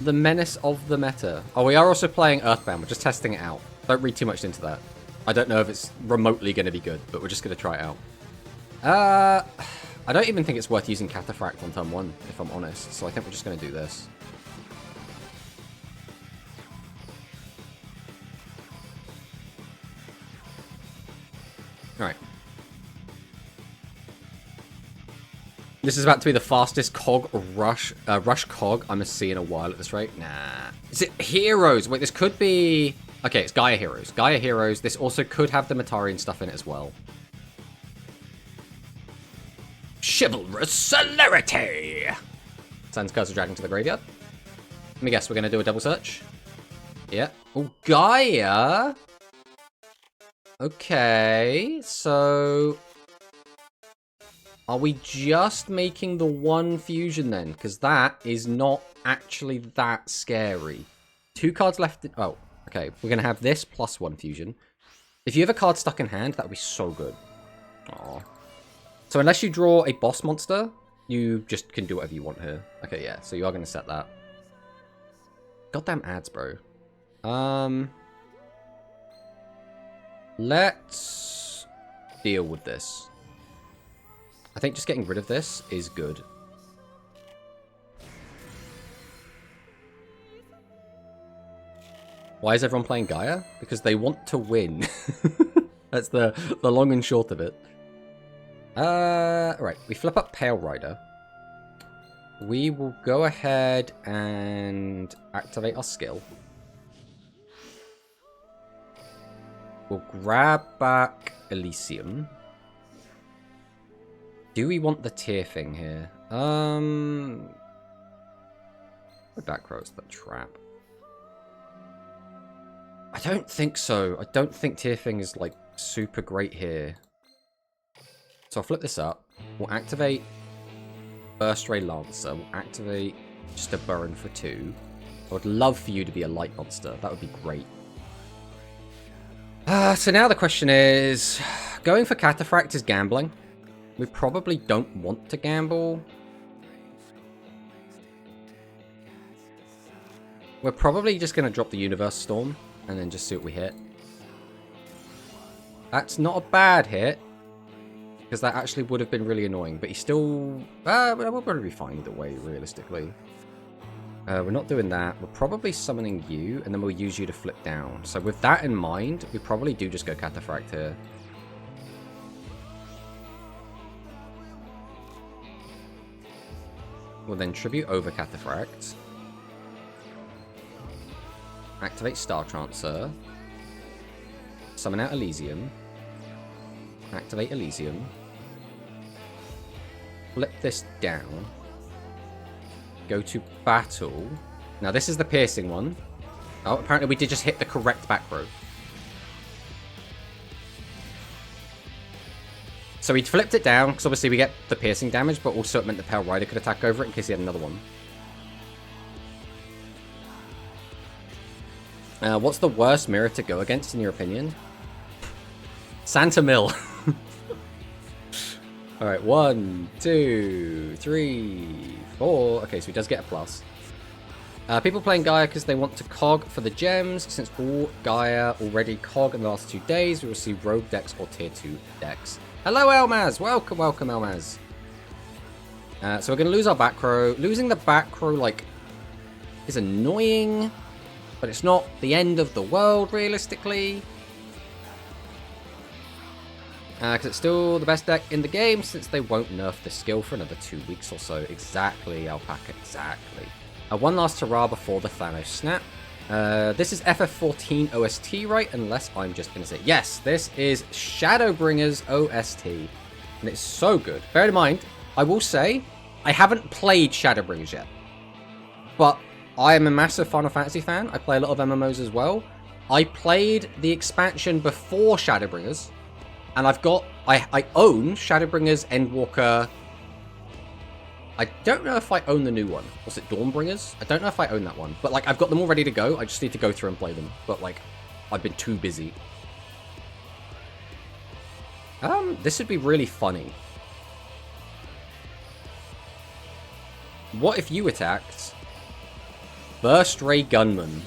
the menace of the meta? Oh, we are also playing Earthbound. We're just testing it out. Don't read too much into that. I don't know if it's remotely going to be good, but we're just going to try it out. I don't even think it's worth using Cataphract on turn 1, if I'm honest. So I think we're just going to do this. This is about to be the fastest cog rush cog I'm gonna see in a while at this rate. Nah. Is it heroes? Wait, this could be... Okay, it's Gaia Heroes. Gaia Heroes. This also could have the Matarian stuff in it as well. Chivalrous Celerity! Sends Curse of Dragon to the graveyard. Let me guess, we're gonna do a double search? Yeah. Oh, Gaia! Okay, so... Are we just making the one fusion then? Because that is not actually that scary. 2 cards left. Oh, okay. We're going to have this plus 1 fusion. If you have a card stuck in hand, that would be so good. Aww. So unless you draw a boss monster, you just can do whatever you want here. Okay, yeah. So you are going to set that. Goddamn ads, bro. Let's deal with this. I think just getting rid of this is good. Why is everyone playing Gaia? Because they want to win. That's the long and short of it. Right, we flip up Pale Rider. We will go ahead and activate our skill. We'll grab back Elysium. Do we want the tier thing here? The back row is the trap. I don't think so. I don't think tier thing is like super great here. So I'll flip this up. We'll activate Burst Ray Lancer. We'll activate just a Burn for 2. I would love for you to be a light monster. That would be great. So now the question is, going for Cataphract is gambling. We probably don't want to gamble. We're probably just going to drop the Universe Storm and then just see what we hit. That's not a bad hit, because that actually would have been really annoying, but he's still... we'll probably be fine either way, realistically. We're not doing that. We're probably summoning you, and then we'll use you to flip down. So with that in mind, we probably do just go Cataphract here. We'll then Tribute over Cataphract. Activate Star Transfer. Summon out Elysium. Activate Elysium. Flip this down. Go to battle. Now this is the piercing one. Oh, apparently we did just hit the correct back row. So we flipped it down, because obviously we get the piercing damage, but also it meant the Pale Rider could attack over it in case he had another one. What's the worst mirror to go against, in your opinion? Santa Mill. Alright, 1, 2, 3, 4. Okay, so he does get a plus. People playing Gaia because they want to cog for the gems. Since all Gaia already cog in the last 2 days, we will see rogue decks or tier 2 decks. Hello, Elmaz! Welcome, welcome, Elmaz. So we're going to lose our back row. Losing the back row, like, is annoying, but it's not the end of the world, realistically. Because it's still the best deck in the game, since they won't nerf the skill for another 2 weeks or so. Exactly, Alpaca, exactly. One last hurrah before the Thanos snap. This is FF14 OST, right? Unless I'm just going to say, yes, this is Shadowbringers OST. And it's so good. Bear in mind, I will say, I haven't played Shadowbringers yet. But I am a massive Final Fantasy fan. I play a lot of MMOs as well. I played the expansion before Shadowbringers. And I've got... I own Shadowbringers Endwalker... I don't know if I own the new one. Was it Dawnbringers? I don't know if I own that one. But, like, I've got them all ready to go. I just need to go through and play them. But, like, I've been too busy. This would be really funny. What if you attacked Burst Ray Gunman?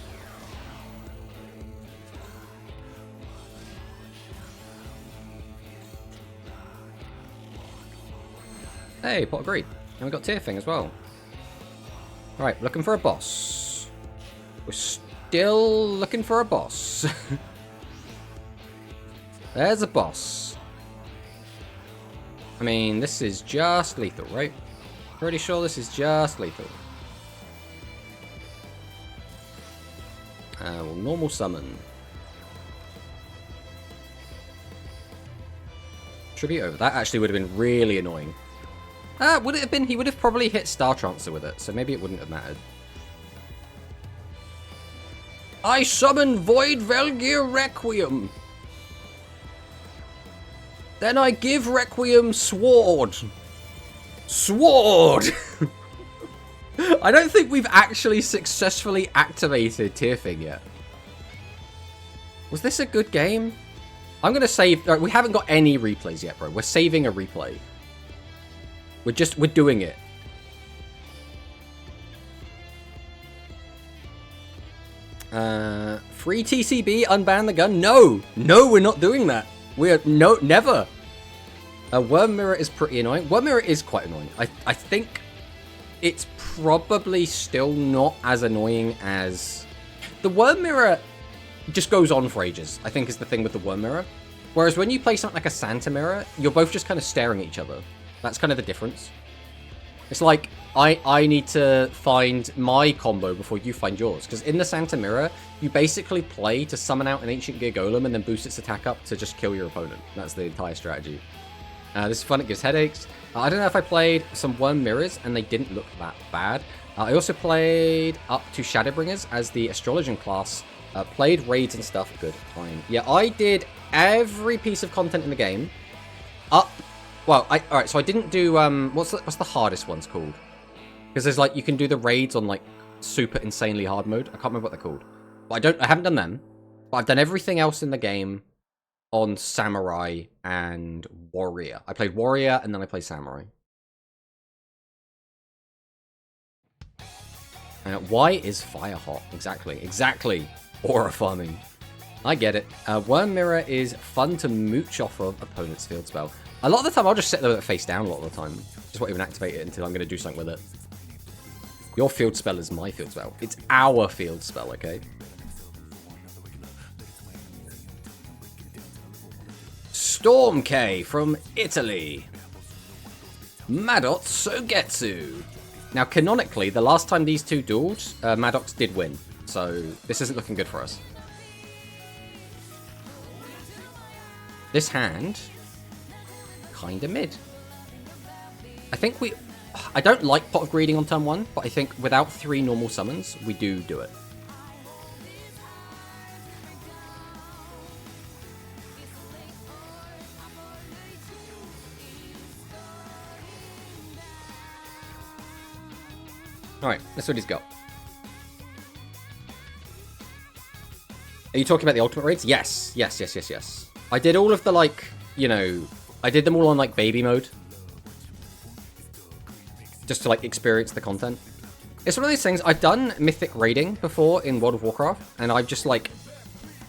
Hey, Pot of Greed. And we got Tier Thing as well. Alright, looking for a boss. We're still looking for a boss. There's a boss. I mean, this is just lethal, right? Pretty sure this is just lethal. Well, normal summon. Tribute over. That actually would have been really annoying. Would it have been? He would have probably hit Star Transfer with it, so maybe it wouldn't have mattered. I summon Void Velgear Requiem. Then I give Requiem Sword. Sword! I don't think we've actually successfully activated Tearfing yet. Was this a good game? I'm going to save... we haven't got any replays yet, bro. We're saving a replay. We're doing it. Free TCB, unban the gun? No! No, we're not doing that. Never. Worm Mirror is pretty annoying. Worm Mirror is quite annoying. I think it's probably still not as annoying as... The Worm Mirror just goes on for ages, I think is the thing with the Worm Mirror. Whereas when you play something like a Santa Mirror, you're both just kind of staring at each other. That's kind of the difference. It's like, I need to find my combo before you find yours. Because in the Santa Mirror, you basically play to summon out an Ancient Gear Golem and then boost its attack up to just kill your opponent. That's the entire strategy. This is fun, it gives headaches. I don't know if I played some Worm Mirrors and they didn't look that bad. I also played up to Shadowbringers as the Astrologian class. Played raids and stuff. Good, fine. Yeah, I did every piece of content in the game up... Well, alright, so I didn't do, what's the hardest ones called? Because there's like, you can do the raids on like super insanely hard mode. I can't remember what they're called. But I haven't done them. But I've done everything else in the game on Samurai and Warrior. I played Warrior and then I played Samurai. Why is fire hot? Exactly. Aura farming. I get it. Worm Mirror is fun to mooch off of opponent's field spell. A lot of the time, I'll just sit there with it face down a lot of the time. Just won't even activate it until I'm going to do something with it. Your field spell is my field spell. It's our field spell, okay? Storm K from Italy. Maddox Sogetsu. Now, canonically, the last time these two dueled, Maddox did win. So, this isn't looking good for us. This hand... kinda mid. I think I don't like Pot of Greeding on turn 1, but I think without 3 normal summons, we do it. Alright, that's what he's got. Are you talking about the ultimate raids? Yes. I did all of the, like, you know... I did them all on, like, baby mode. Just to, like, experience the content. It's one of those things, I've done Mythic raiding before in World of Warcraft, and I've just, like...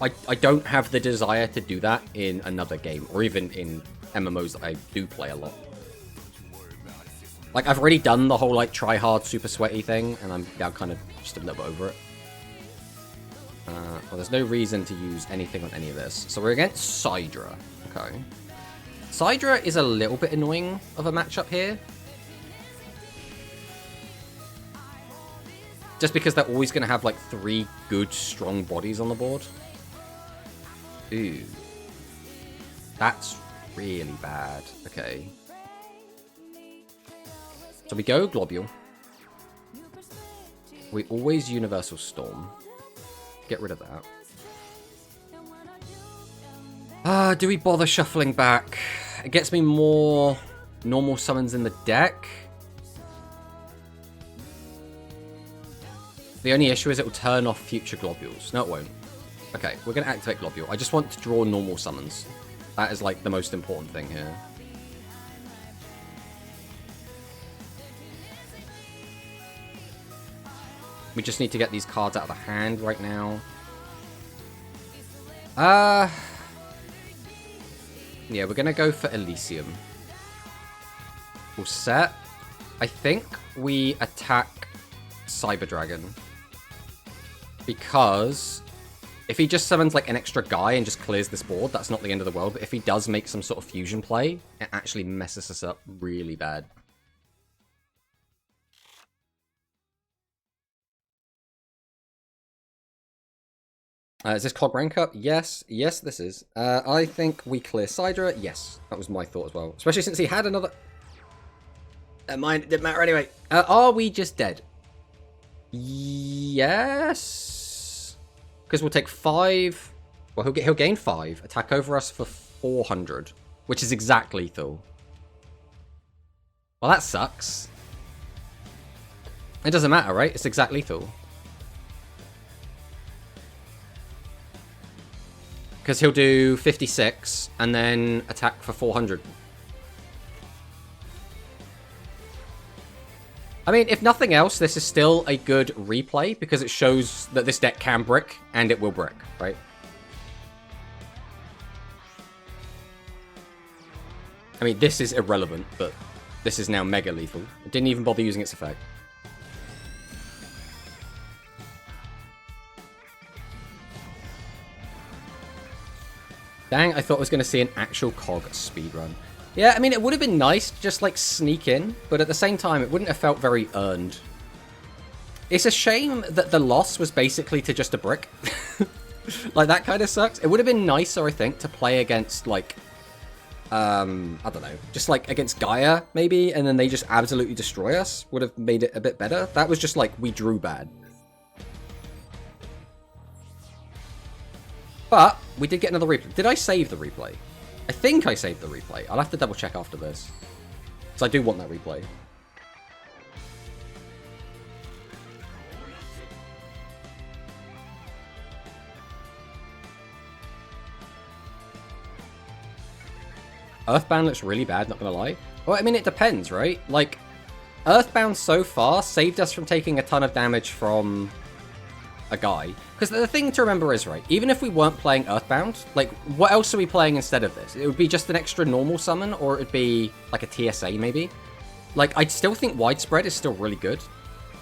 I don't have the desire to do that in another game, or even in MMOs that I do play a lot. Like, I've already done the whole, like, try-hard, super sweaty thing, and I'm now kind of just a little bit over it. Well, there's no reason to use anything on any of this. So we're against Sidra. Okay. Sidra is a little bit annoying of a matchup here. Just because they're always going to have, like, 3 good, strong bodies on the board. Ooh. That's really bad. Okay. So we go Globule. We always Universal Storm. Get rid of that. Do we bother shuffling back? It gets me more normal summons in the deck. The only issue is it will turn off future Globules. No, it won't. Okay, we're going to activate Globule. I just want to draw normal summons. That is, like, the most important thing here. We just need to get these cards out of the hand right now. Yeah, we're going to go for Elysium. We'll set. I think we attack Cyber Dragon. Because If he just summons like an extra guy and just clears this board, that's not the end of the world. But if he does make some sort of fusion play, it actually messes us up really bad. Is this Cog rank up? Yes. Yes, this is. I think we clear Sidra. Yes, that was my thought as well. Especially since he had another... Mine, it didn't matter anyway. Are we just dead? Yes. Because we'll take 5... Well, he'll gain 5. Attack over us for 400. Which is exact lethal. Well, that sucks. It doesn't matter, right? It's exact lethal. Because he'll do 56 and then attack for 400. I mean, if nothing else, this is still a good replay because it shows that this deck can brick and it will brick, right? I mean, this is irrelevant, but this is now mega lethal. It didn't even bother using its effect. Dang, I thought I was going to see an actual Cog speedrun. Yeah, I mean, it would have been nice to just, like, sneak in, but at the same time, it wouldn't have felt very earned. It's a shame that the loss was basically to just a brick. Like, that kind of sucks. It would have been nicer, I think, to play against, like, I don't know, just, like, against Gaia, maybe, and then they just absolutely destroy us. Would have made it a bit better. That was just, like, we drew bad. But we did get another replay. Did I save the replay? I think I saved the replay. I'll have to double check after this. Because I do want that replay. Earthbound looks really bad, not gonna lie. Well, I mean, it depends, right? Like, Earthbound so far saved us from taking a ton of damage from a guy. Because the thing to remember is, right, even if we weren't playing Earthbound, like, what else are we playing instead of this? It would be just an extra normal summon, or it would be, like, a TSA, maybe? Like, I still think Widespread is still really good.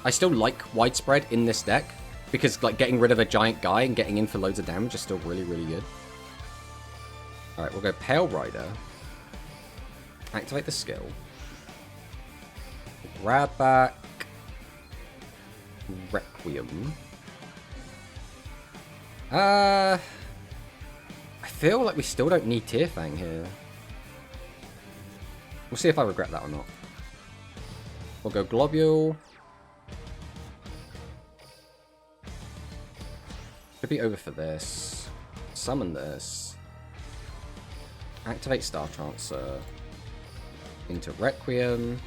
I still like Widespread in this deck, because, like, getting rid of a giant guy and getting in for loads of damage is still really, really good. Alright, we'll go Pale Rider. Activate the skill. Grab back Requiem. I feel like we still don't need Tearfang here. We'll see if I regret that or not. We'll go Globule. Could be over for this. Summon this. Activate Star Transfer. Into Requiem.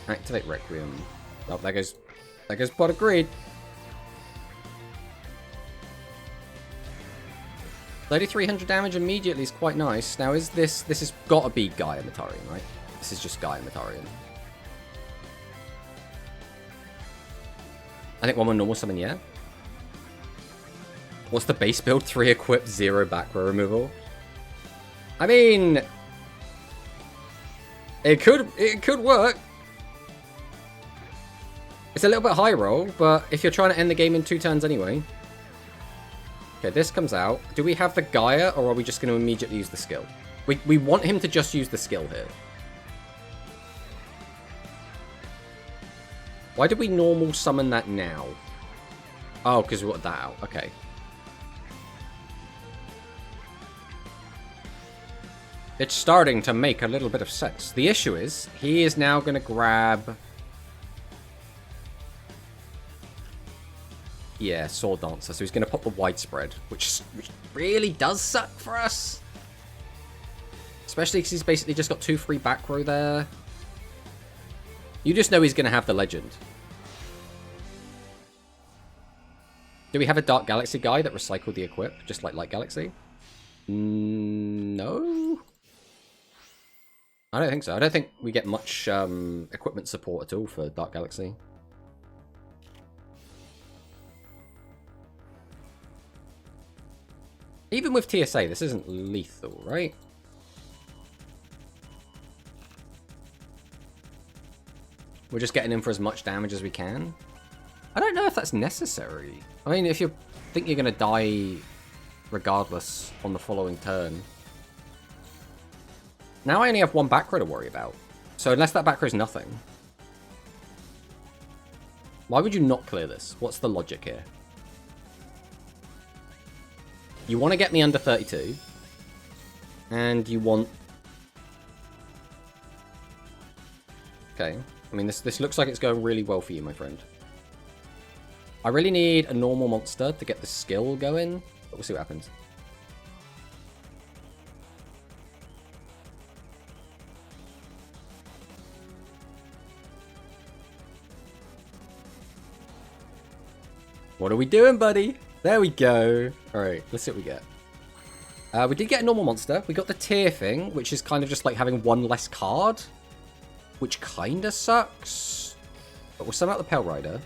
Activate Requiem. Oh, there goes Pot of Greed. 3,300 damage immediately is quite nice. Now, is this has got to be Gaia Metarian, right? This is just Gaia Metarian. I think one more normal summon, yeah. What's the base build? 3 equip, 0 back row removal. I mean, it could work. It's a little bit high roll, but if you're trying to end the game in 2 turns anyway. Okay, this comes out. Do we have the Gaia, or are we just going to immediately use the skill? We want him to just use the skill here. Why did we normal summon that now? Oh, because we got that out. Okay. It's starting to make a little bit of sense. The issue is, he is now going to grab... Yeah, Sword Dancer. So he's going to pop the Widespread, which really does suck for us. Especially because he's basically just got 2 free back row there. You just know he's going to have the Legend. Do we have a Dark Galaxy guy that recycled the equip, just like Light Galaxy? No? I don't think so. I don't think we get much equipment support at all for Dark Galaxy. Even with TSA, this isn't lethal, right? We're just getting in for as much damage as we can. I don't know if that's necessary. I mean, if you think you're going to die regardless on the following turn. Now I only have one back row to worry about. So unless that back row is nothing. Why would you not clear this? What's the logic here? You want to get me under 32. And you want... Okay. I mean, this looks like it's going really well for you, my friend. I really need a normal monster to get the skill going. But we'll see what happens. What are we doing, buddy? There we go. Alright, let's see what we get. We did get a normal monster. We got the tier thing, which is kind of just like having one less card. Which kind of sucks. But we'll sum out the Pale Rider.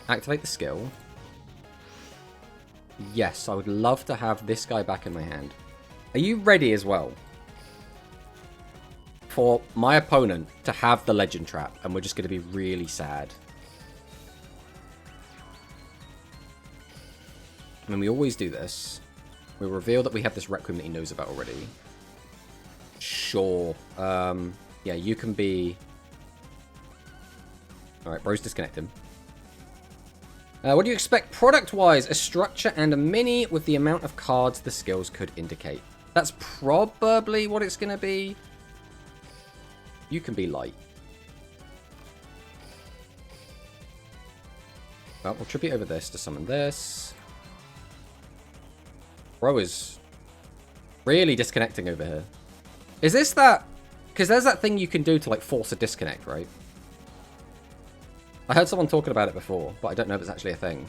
Activate the skill. Yes, I would love to have this guy back in my hand. Are you ready as well? For my opponent to have the Legend Trap, and we're just going to be really sad. I mean, we always do this. We'll reveal that we have this Requiem that he knows about already. Sure. Yeah, you can be... Alright, bro's disconnect him. What do you expect product-wise? A structure and a mini with the amount of cards the skills could indicate. That's probably what it's going to be. You can be light. Well, we'll tribute over this to summon this. Bro is really disconnecting over here. Is this that... Because there's that thing you can do to, like, force a disconnect, right? I heard someone talking about it before, but I don't know if it's actually a thing.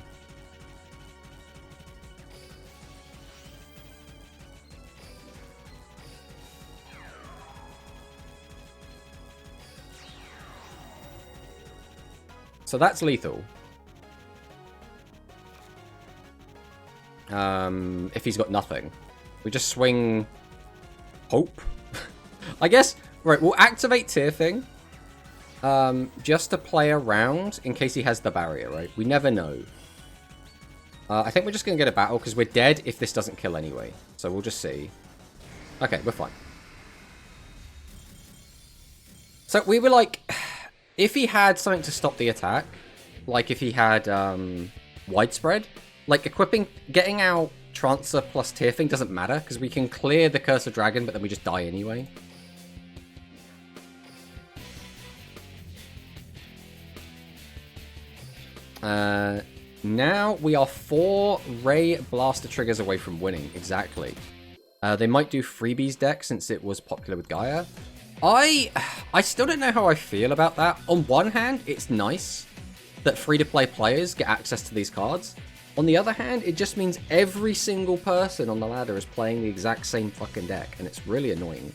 So that's lethal. If he's got nothing. We just swing... Hope? I guess... Right, we'll activate Tier Thing. Just to play around in case he has the barrier, right? We never know. I think we're just going to get a battle because we're dead if this doesn't kill anyway. So we'll just see. Okay, we're fine. So we were like... If he had something to stop the attack, like if he had Widespread, like equipping, getting out Trancer plus Tier Thing doesn't matter because we can clear the Curse of Dragon, but then we just die anyway. Now we are 4 Ray Blaster triggers away from winning. Exactly. They might do freebies deck since it was popular with Gaia. I still don't know how I feel about that. On one hand, it's nice that free-to-play players get access to these cards. On the other hand, it just means every single person on the ladder is playing the exact same fucking deck, and it's really annoying.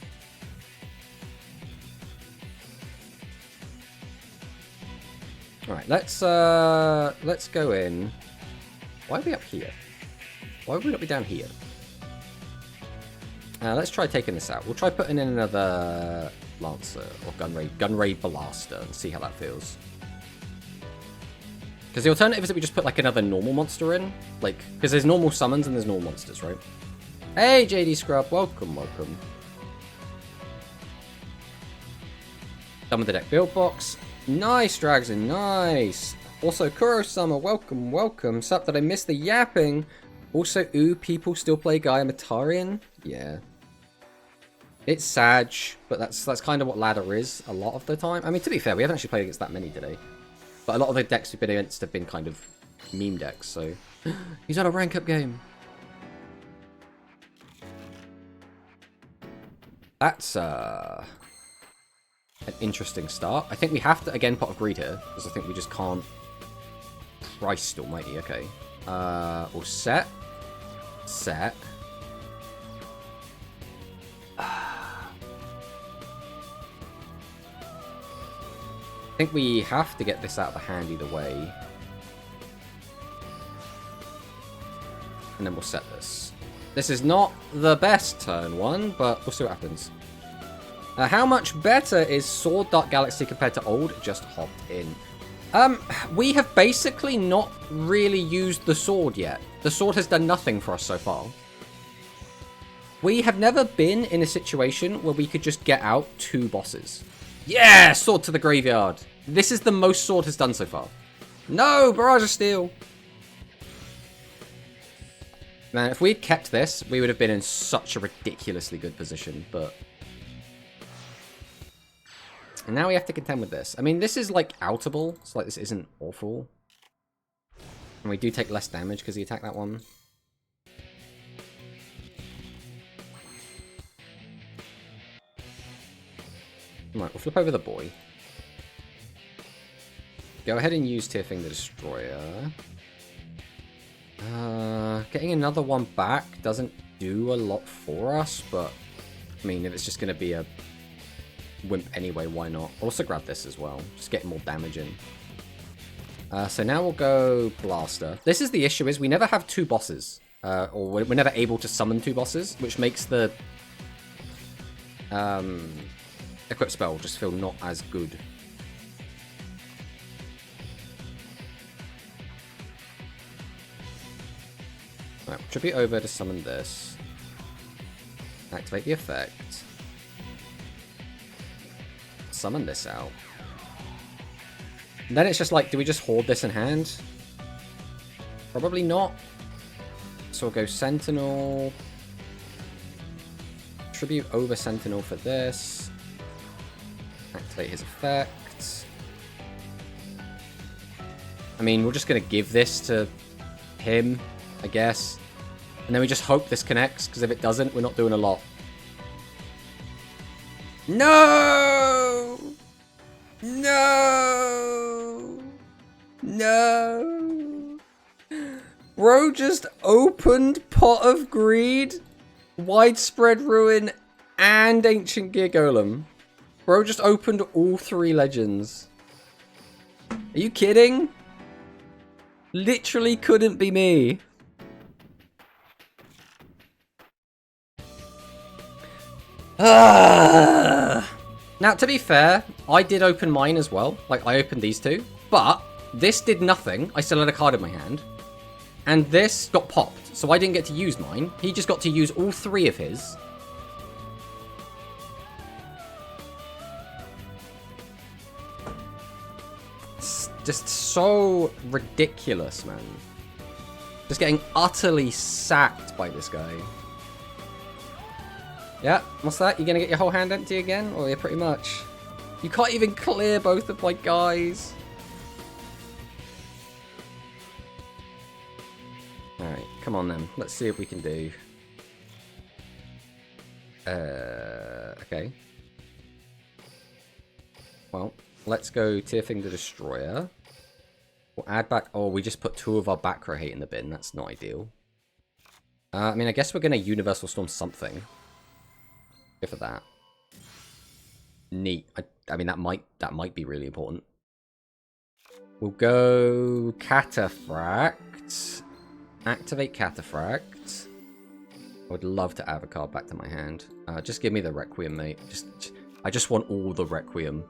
Alright, let's go in. Why are we up here? Why would we not be down here? Let's try taking this out. We'll try putting in another Lancer or Gunray Blaster and see how that feels. Because the alternative is that we just put like another normal monster in. Like, because there's normal summons and there's normal monsters, right? Hey, JD Scrub, welcome, welcome. Done with the deck build box. Nice, Dragson, nice. Also, Kuro-sama, welcome, welcome. Sup, did I miss the yapping? Also, ooh, people still play Gaia Matarian? Yeah. It's Sag, but that's kind of what ladder is a lot of the time. I mean, to be fair, we haven't actually played against that many today. But a lot of the decks we've been against have been kind of meme decks, so... He's on a rank up game. That's, an interesting start. I think we have to, again, Pot of Greed here, because I think we just can't... Christ almighty, okay. We'll set. Set. I think we have to get this out of the hand either way. And then we'll set this. This is not the best turn one, but we'll see what happens. How much better is Sword Dark Galaxy compared to old? Just hopped in. We have basically not really used the sword yet. The sword has done nothing for us so far. We have never been in a situation where we could just get out 2 bosses. Yeah, sword to the graveyard. This is the most sword has done so far. No, Barrage of Steel. Man, if we'd kept this, we would have been in such a ridiculously good position, but... And now we have to contend with this. I mean, this is, like, outable, so, like, this isn't awful. And we do take less damage because he attacked that one. Right, we'll flip over the boy. Go ahead and use Tearfing the Destroyer. Getting another one back doesn't do a lot for us, but I mean, if it's just going to be a wimp anyway, why not? I'll also grab this as well, just getting more damage in. So now we'll go Blaster. This is the issue, is we never have 2 bosses, or we're never able to summon 2 bosses, which makes the equip spell just feel not as good. Right, tribute over to summon this. Activate the effect. Summon this out. And then it's just like, do we just hoard this in hand? Probably not. So we'll go Sentinel. Tribute over Sentinel for this. Activate his effect. I mean, we're just going to give this to him, I guess. And then we just hope this connects, because if it doesn't, we're not doing a lot. No! No! No! Bro just opened Pot of Greed, Widespread Ruin, and Ancient Gear Golem. Bro just opened all 3 legends. Are you kidding? Literally couldn't be me. Now, to be fair, I did open mine as well. Like, I opened these 2. But this did nothing. I still had a card in my hand. And this got popped. So I didn't get to use mine. He just got to use all 3 of his. It's just so ridiculous, man. Just getting utterly sacked by this guy. Yeah, what's that? You gonna get your whole hand empty again? Oh yeah, pretty much. You can't even clear both of my guys. Alright, come on then. Let's see what we can do. Okay. Well, let's go Tearfing the Destroyer. We'll add back... Oh, we just put 2 of our back row hate in the bin. That's not ideal. I mean, I guess we're gonna Universal Storm something. Go for that. Neat. I mean, that might be really important. We'll go Cataphract. Activate Cataphract. I would love to add a card back to my hand. Just give me the Requiem, mate. I just want all the Requiem.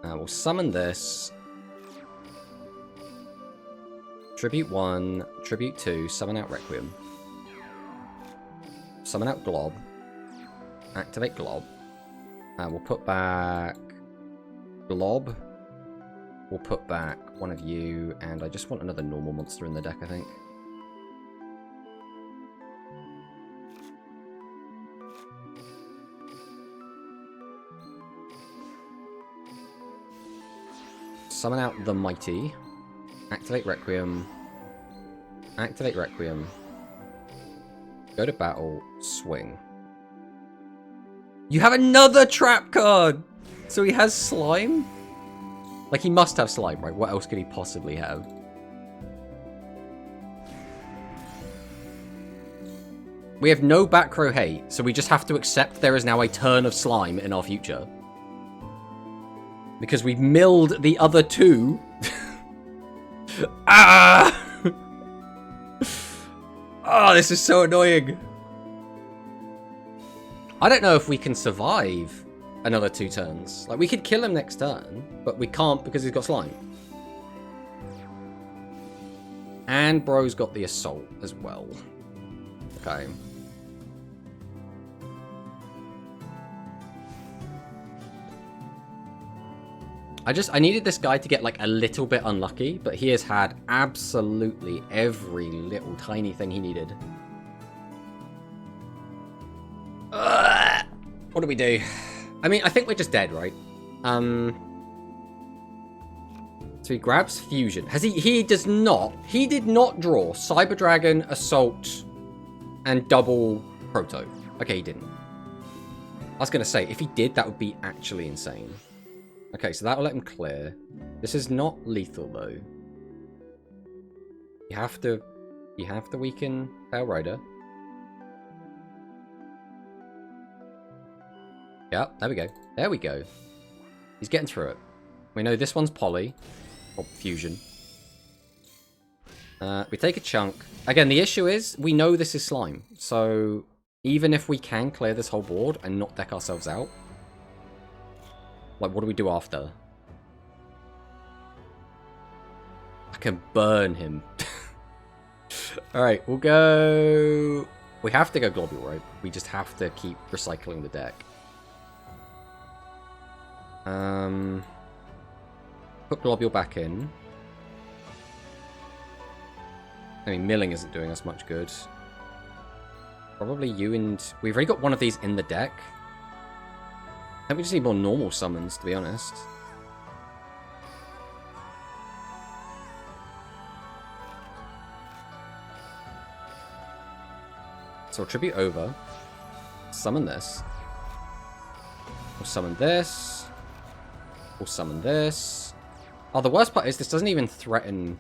We'll summon this. Tribute 1, Tribute 2, summon out Requiem. Summon out Glob. Activate Glob. We'll put back Glob. We'll put back one of you, and I just want another normal monster in the deck, I think. Summon out the Mighty. Activate Requiem. Activate Requiem. Go to battle. Swing. You have another trap card! So he has Slime? Like, he must have Slime, right? What else could he possibly have? We have no back row hate, so we just have to accept there is now a turn of Slime in our future. Because we've milled the other 2. Ah! Oh, this is so annoying. I don't know if we can survive another 2 turns. Like, we could kill him next turn, but we can't because he's got Slime. And bro's got the assault as well. Okay. I needed this guy to get like a little bit unlucky, but he has had absolutely every little tiny thing he needed. What do we do? I mean, I think we're just dead, right? So he grabs Fusion. Has he does not. He did not draw Cyber Dragon, Assault, and double Proto. Okay, he didn't. I was going to say, if he did, that would be actually insane. Okay, so that'll let him clear. This is not lethal, though. You have to weaken Pale Rider. Yep, there we go. There we go. He's getting through it. We know this one's Poly. Or Fusion. We take a chunk. Again, the issue is, we know this is Slime. So, even if we can clear this whole board and not deck ourselves out, like, what do we do after? I can burn him. Alright, we'll go... We have to go Globule, right? We just have to keep recycling the deck. Put Globule back in. I mean, milling isn't doing us much good. Probably you and... We've already got one of these in the deck. I think we just need more normal summons, to be honest. So we'll tribute over. Summon this. We'll summon this. We'll summon this. Oh, the worst part is this doesn't even threaten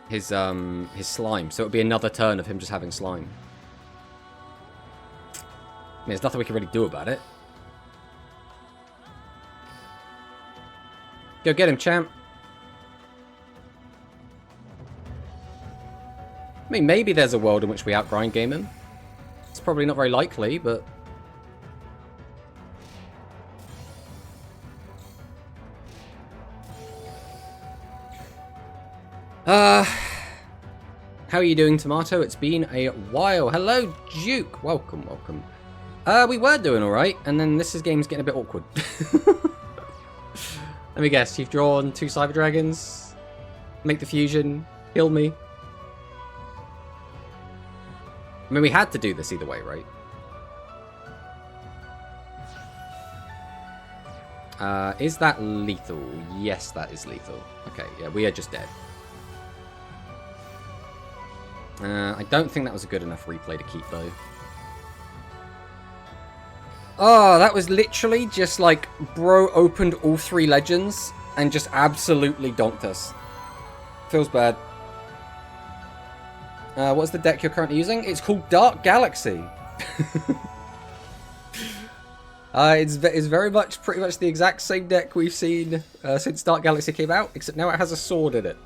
his slime. So it would be another turn of him just having slime. I mean, there's nothing we can really do about it. Go get him, champ. I mean, maybe there's a world in which we outgrind game him. It's probably not very likely, but... How are you doing, Tomato? It's been a while. Hello, Duke. Welcome, welcome. We were doing alright, and then this game's getting a bit awkward. Let me guess, you've drawn 2 Cyber Dragons, make the fusion, kill me. I mean, we had to do this either way, right? Is that lethal? Yes, that is lethal. Okay, yeah, we are just dead. I don't think that was a good enough replay to keep, though. Oh, that was literally just like, bro opened all 3 legends and just absolutely donked us. Feels bad. What's the deck you're currently using? It's called Dark Galaxy. It's very much, pretty much the exact same deck we've seen since Dark Galaxy came out, except now it has a sword in it.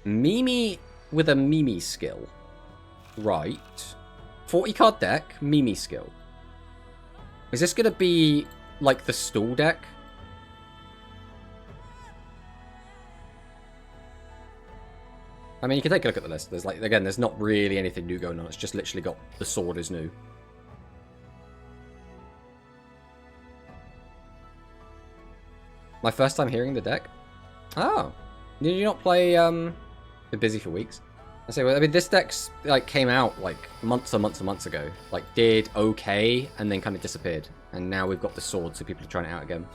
Mimi with a Mimi skill. Right. 40 card deck, Mimi skill. Is this going to be like the stall deck? I mean, you can take a look at the list. There's like, again, there's not really anything new going on. It's just literally got the sword is new. My first time hearing the deck? Oh. Did you not play, Been busy for weeks? I say, well, I mean, this deck's, like, came out, like, months and months and months ago. Like, did okay, and then kind of disappeared. And now we've got the sword, so people are trying it out again.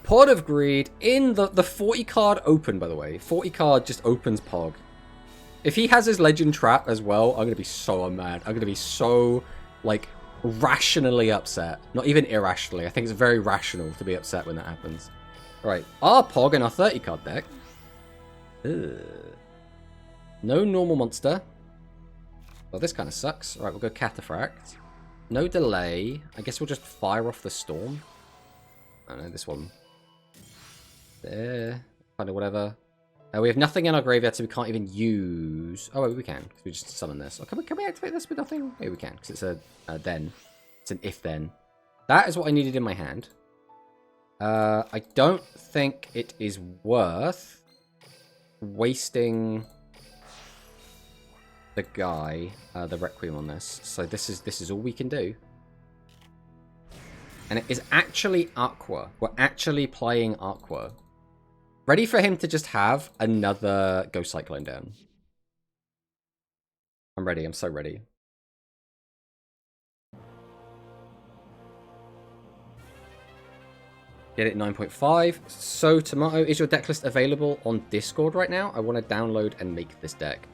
Pod of Greed in the 40 card open, by the way. 40 card just opens Pog. If he has his legend trap as well, I'm going to be so mad. I'm going to be so, like, rationally upset. Not even irrationally. I think it's very rational to be upset when that happens. Right, our Pog in our 30 card deck. Ugh. No normal monster. Well, this kind of sucks. Alright, we'll go Cataphract. No delay. I guess we'll just fire off the Storm. I don't know, this one. There. Kind of whatever. We have nothing in our graveyard, so we can't even use... Oh, wait, we can, because we just summon this. Oh, can we activate this with nothing? Maybe we can, because it's a then. It's an if-then. That is what I needed in my hand. I don't think it is worth wasting the guy, the Requiem on this. So this is all we can do. And it is actually Aqua. We're actually playing Aqua. Ready for him to just have another Ghost Cyclone down. I'm ready. I'm so ready. Get it 9.5. So, Tomato, is your deck list available on Discord right now? I want to download and make this deck.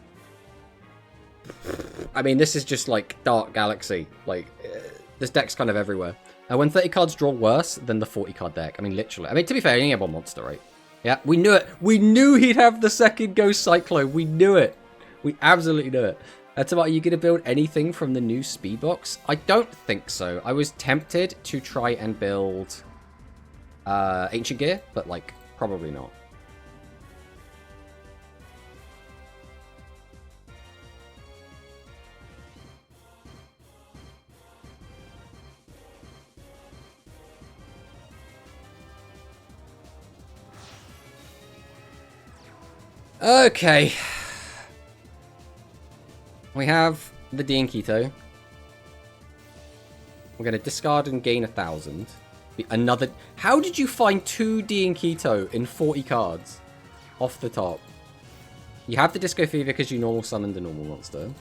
I mean, this is just like Dark Galaxy. Like, this deck's kind of everywhere. When 30 cards draw worse than the 40 card deck. I mean, literally. I mean, to be fair, he only had one monster, right? Yeah, we knew it. We knew he'd have the second Ghost Cyclone. We knew it. We absolutely knew it. Tomato, are you going to build anything from the new speed box? I don't think so. I was tempted to try and build Ancient Gear, but, like, probably not. Okay. We have the Dian Keto. We're going to discard and gain 1,000. Another... How did you find 2 Dian Keto in 40 cards? Off the top. You have the Disco Fever because you normal summoned a normal monster.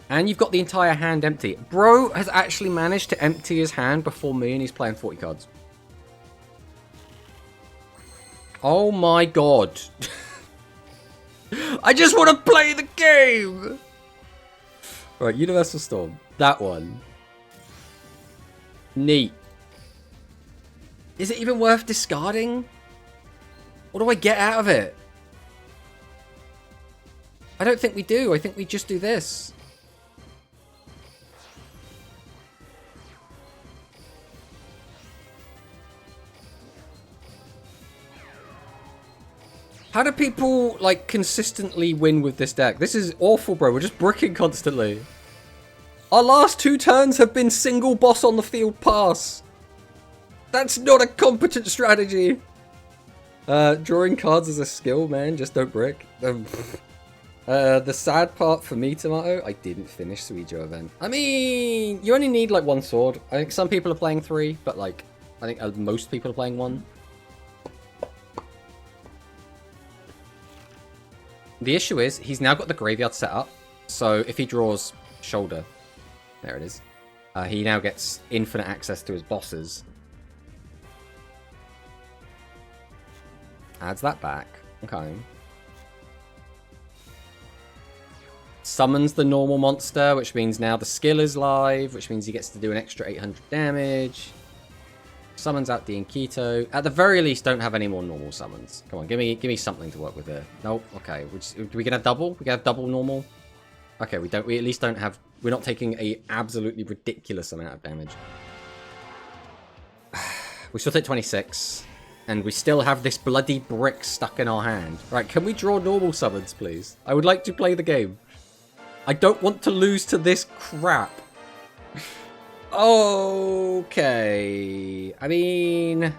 And you've got the entire hand empty. Bro has actually managed to empty his hand before me and he's playing 40 cards. Oh my god. I just want to play the game! Right, Universal Storm. That one. Neat. Is it even worth discarding? What do I get out of it? I don't think we do. I think we just do this. How do people, like, consistently win with this deck? This is awful, bro. We're just bricking constantly. Our last 2 turns have been single boss on the field pass. That's not a competent strategy. Drawing cards is a skill, man. Just don't brick. The sad part for me, Tomato, I didn't finish Suijo event. I mean, you only need, like, 1 sword. I think some people are playing 3, but, like, I think most people are playing 1. The issue is, he's now got the graveyard set up, so if he draws Shoulder, there it is, he now gets infinite access to his bosses. Adds that back. Okay. Summons the normal monster, which means now the skill is live, which means he gets to do an extra 800 damage. Summons out Dian Keto. At the very least, don't have any more normal summons. Come on, give me something to work with here. Nope. Okay. We can have double. We can have double normal. Okay. We at least don't have. We're not taking a absolutely ridiculous amount of damage. We still take 26, and we still have this bloody brick stuck in our hand. Right? Can we draw normal summons, please? I would like to play the game. I don't want to lose to this crap. Okay. I mean...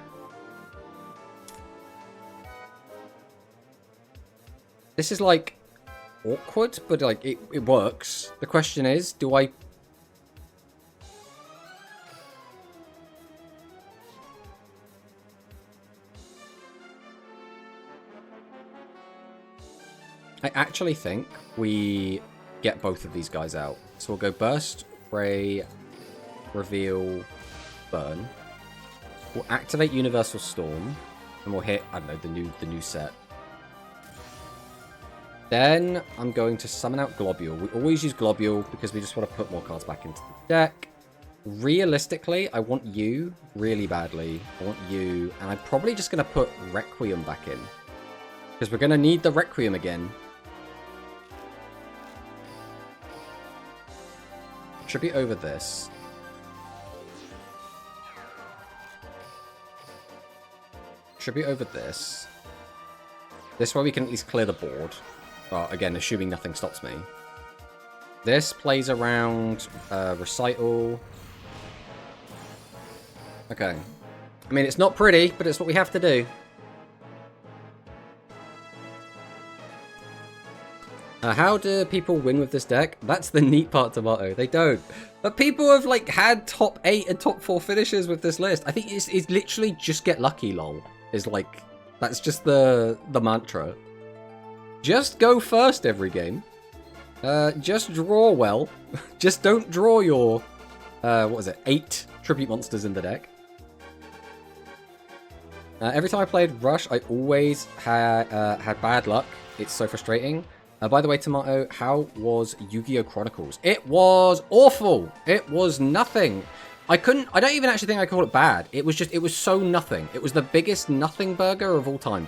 This is, like, awkward, but, like, it works. The question is, do I... I actually think we get both of these guys out. So we'll go Burst, Ray... Reveal, Burn. We'll activate Universal Storm, and we'll hit, I don't know, the new set. Then I'm going to summon out Globule. We always use Globule because we just want to put more cards back into the deck. Realistically, I want you really badly. I want you, and I'm probably just going to put Requiem back in because we're going to need the Requiem again. Tribute over this. Tribute over this. This way we can at least clear the board. Well, again, assuming nothing stops me. This plays around Recital. Okay. I mean, it's not pretty, but it's what we have to do. How do people win with this deck? That's the neat part, Tomato. They don't. But people have, like, had top 8 and top 4 finishes with this list. I think it's literally just get lucky, lol. Is like, that's just the mantra. Just go first every game. Just draw well. Just don't draw your, what was it, 8 tribute monsters in the deck. Every time I played Rush, I always had bad luck. It's so frustrating. By the way, Tomato, how was Yu-Gi-Oh! Chronicles? It was awful. It was nothing. I don't even actually think I call it bad. It was so nothing. It was the biggest nothing burger of all time.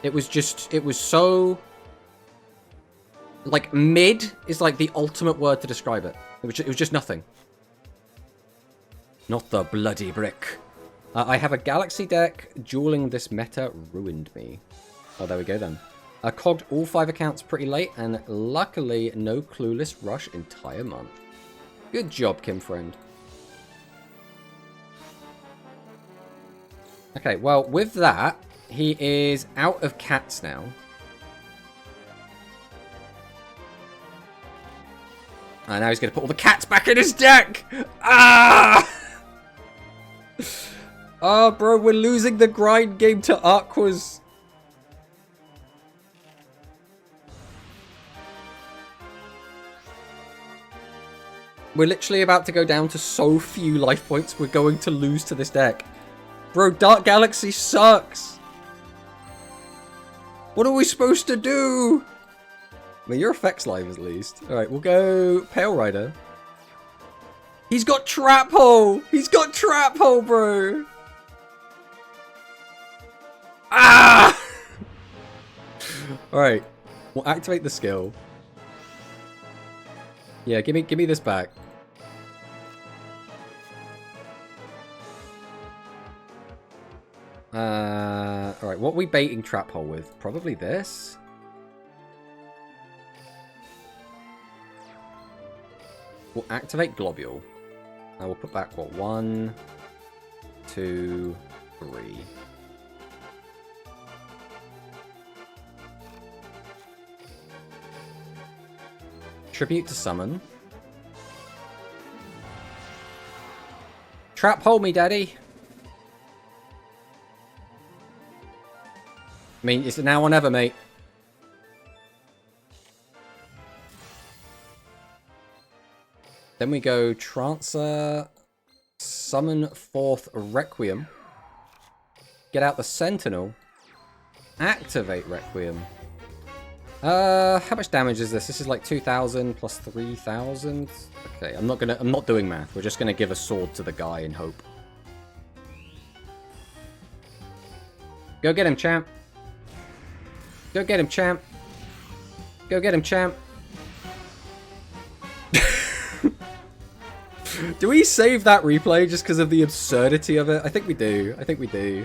It was so... Like, mid is like the ultimate word to describe it. It was just nothing. Not the bloody brick. I have a Galaxy deck. Dueling this meta ruined me. Oh, there we go then. I cogged all 5 accounts pretty late, and luckily no Clueless Rush entire month. Good job, Kim friend. Okay, well, with that, he is out of cats now. And now he's going to put all the cats back in his deck! Ah! Oh, bro, we're losing the grind game to Aquas. We're literally about to go down to so few life points. We're going to lose to this deck. Bro, Dark Galaxy sucks. What are we supposed to do? I mean, your effects live at least. Alright, we'll go Pale Rider. He's got Trap Hole! He's got Trap Hole, bro! Ah! Alright, we'll activate the skill. Yeah, give me this back. Alright, what are we baiting Trap Hole with? Probably this? We'll activate Globule. And we'll put back, what, 1, 2, 3. Tribute to summon. Trap Hole me, daddy! I mean, it's now or never, mate. Then we go Trancer, summon forth Requiem, get out the Sentinel, activate Requiem. How much damage is this? This is like 2,000 plus 3,000. Okay, I'm not doing math. We're just gonna give a sword to the guy and hope. Go get him, champ. Go get him, champ. Go get him, champ. Do we save that replay just because of the absurdity of it? I think we do. I think we do.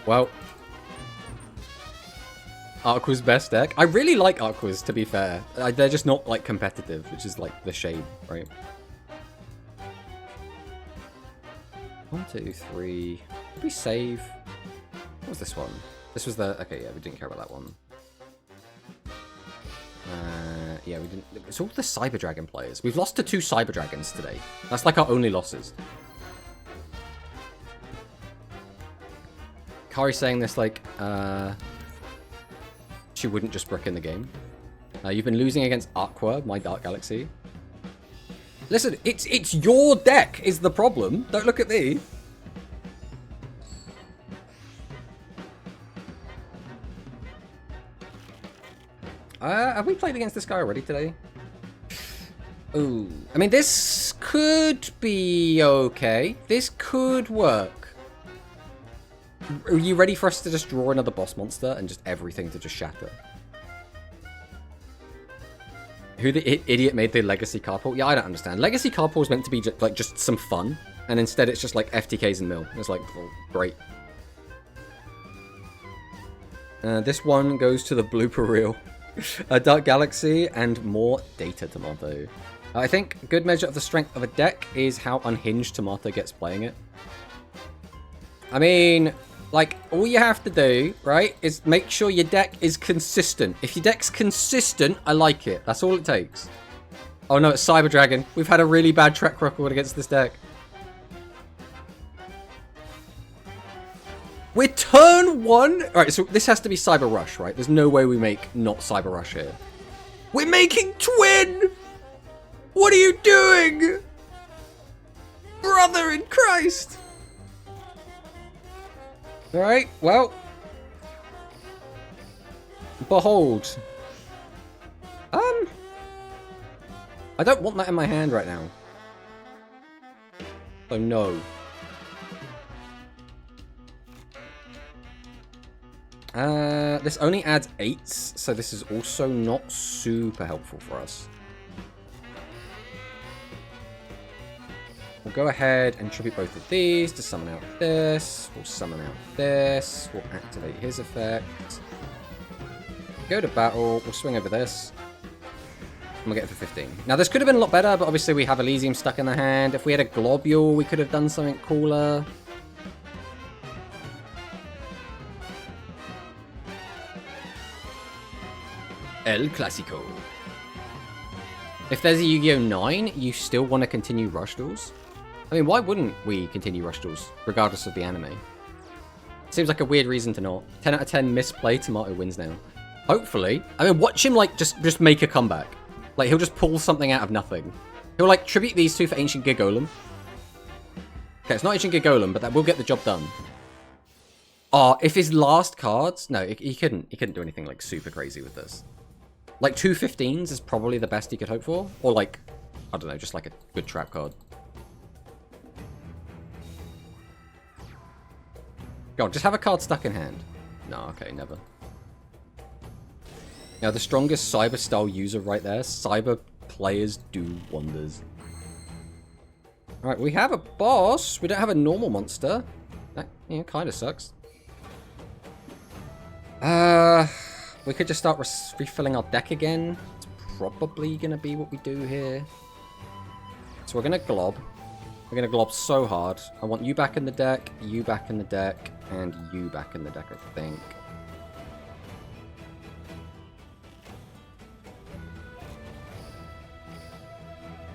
Well. Aqua's best deck. I really like Aqua's, to be fair. They're just not, like, competitive, which is, like, the shame, right? 1, 2, 3. Did we save? What was this one? This was the... Okay, yeah, we didn't care about that one. Yeah, we didn't... It's all the Cyber Dragon players. We've lost to 2 Cyber Dragons today. That's like our only losses. Kari's saying this like, she wouldn't just brick in the game. You've been losing against Aqua, my Dark Galaxy. Listen, it's your deck is the problem. Don't look at me. Have we played against this guy already today? Ooh. I mean, this could be okay. This could work. Are you ready for us to just draw another boss monster and just everything to just shatter? Who the idiot made the Legacy card pool? Yeah, I don't understand. Legacy card pool is meant to be just some fun, and instead it's just like FTKs and mill. It's like, oh, great. This one goes to the blooper reel. Dark Galaxy and more data, Tomato. I think a good measure of the strength of a deck is how unhinged Tomato gets playing it. I mean, like, all you have to do, right, is make sure your deck is consistent. If your deck's consistent, I like it. That's all it takes. Oh no, it's Cyber Dragon. We've had a really bad track record against this deck. We're turn 1. Alright, so this has to be Cyber Rush, right? There's no way we make not Cyber Rush here. We're making Twin! What are you doing? Brother in Christ! Alright, well. Behold. I don't want that in my hand right now. So no. This only adds 8s, so this is also not super helpful for us. We'll go ahead and tribute both of these to summon out this. We'll summon out this. We'll activate his effect. Go to battle. We'll swing over this. And we'll get it for 15. Now, this could have been a lot better, but obviously we have Elysium stuck in the hand. If we had a Globule, we could have done something cooler. El Clasico. If there's a Yu-Gi-Oh! 9, you still want to continue Rush Duels? I mean, why wouldn't we continue Rush Duels, regardless of the anime? Seems like a weird reason to not. 10 out of 10 misplay, Tomato wins now. Hopefully. I mean, watch him, like, just make a comeback. Like, he'll just pull something out of nothing. He'll, like, tribute these two for Ancient Gear Golem. Okay, it's not Ancient Gear Golem, but that will get the job done. Oh, if his last cards... No, he couldn't do anything, like, super crazy with this. Like, 2 15s is probably the best he could hope for. Or, like, I don't know, just, like, a good trap card. God, just have a card stuck in hand. No, okay, never. Now, the strongest Cyber-style user right there. Cyber players do wonders. Alright, we have a boss. We don't have a normal monster. That, yeah, kind of sucks. We could just start refilling our deck again. It's probably going to be what we do here. So we're going to glob. We're going to glob so hard. I want you back in the deck, you back in the deck, and you back in the deck, I think.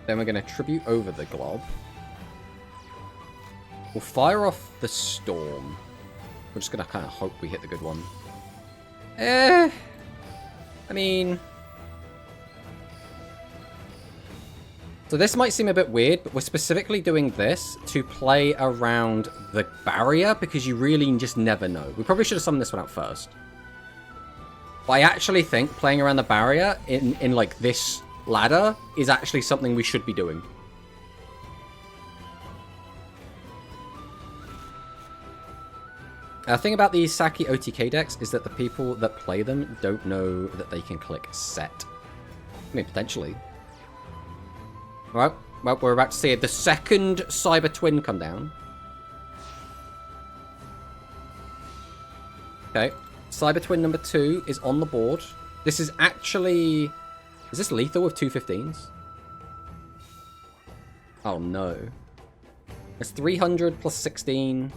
Then we're going to tribute over the glob. We'll fire off the storm. We're just going to kind of hope we hit the good one. I mean... So this might seem a bit weird, but we're specifically doing this to play around the barrier because you really just never know. We probably should have summoned this one out first. But I actually think playing around the barrier in like this ladder is actually something we should be doing. The thing about these Saki OTK decks is that the people that play them don't know that they can click set. I mean, potentially. Right, well, we're about to see the second Cyber Twin come down. Okay, Cyber Twin number 2 is on the board. This is actually... Is this lethal with 2 15s? Oh no. It's 300 plus 16.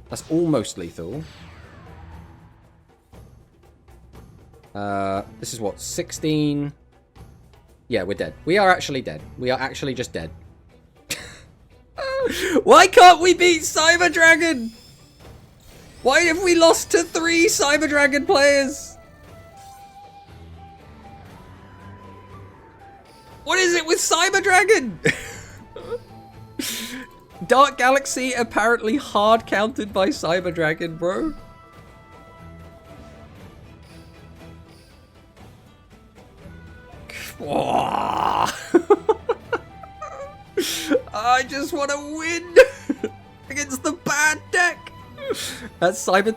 That's almost lethal. This is what? 16... Yeah, we're dead. We are actually dead. We are actually just dead. Why can't we beat Cyber Dragon? Why have we lost to 3 Cyber Dragon players? What is it with Cyber Dragon? Dark Galaxy apparently hard countered by Cyber Dragon, bro. I just want to win against the bad deck. That's Cyber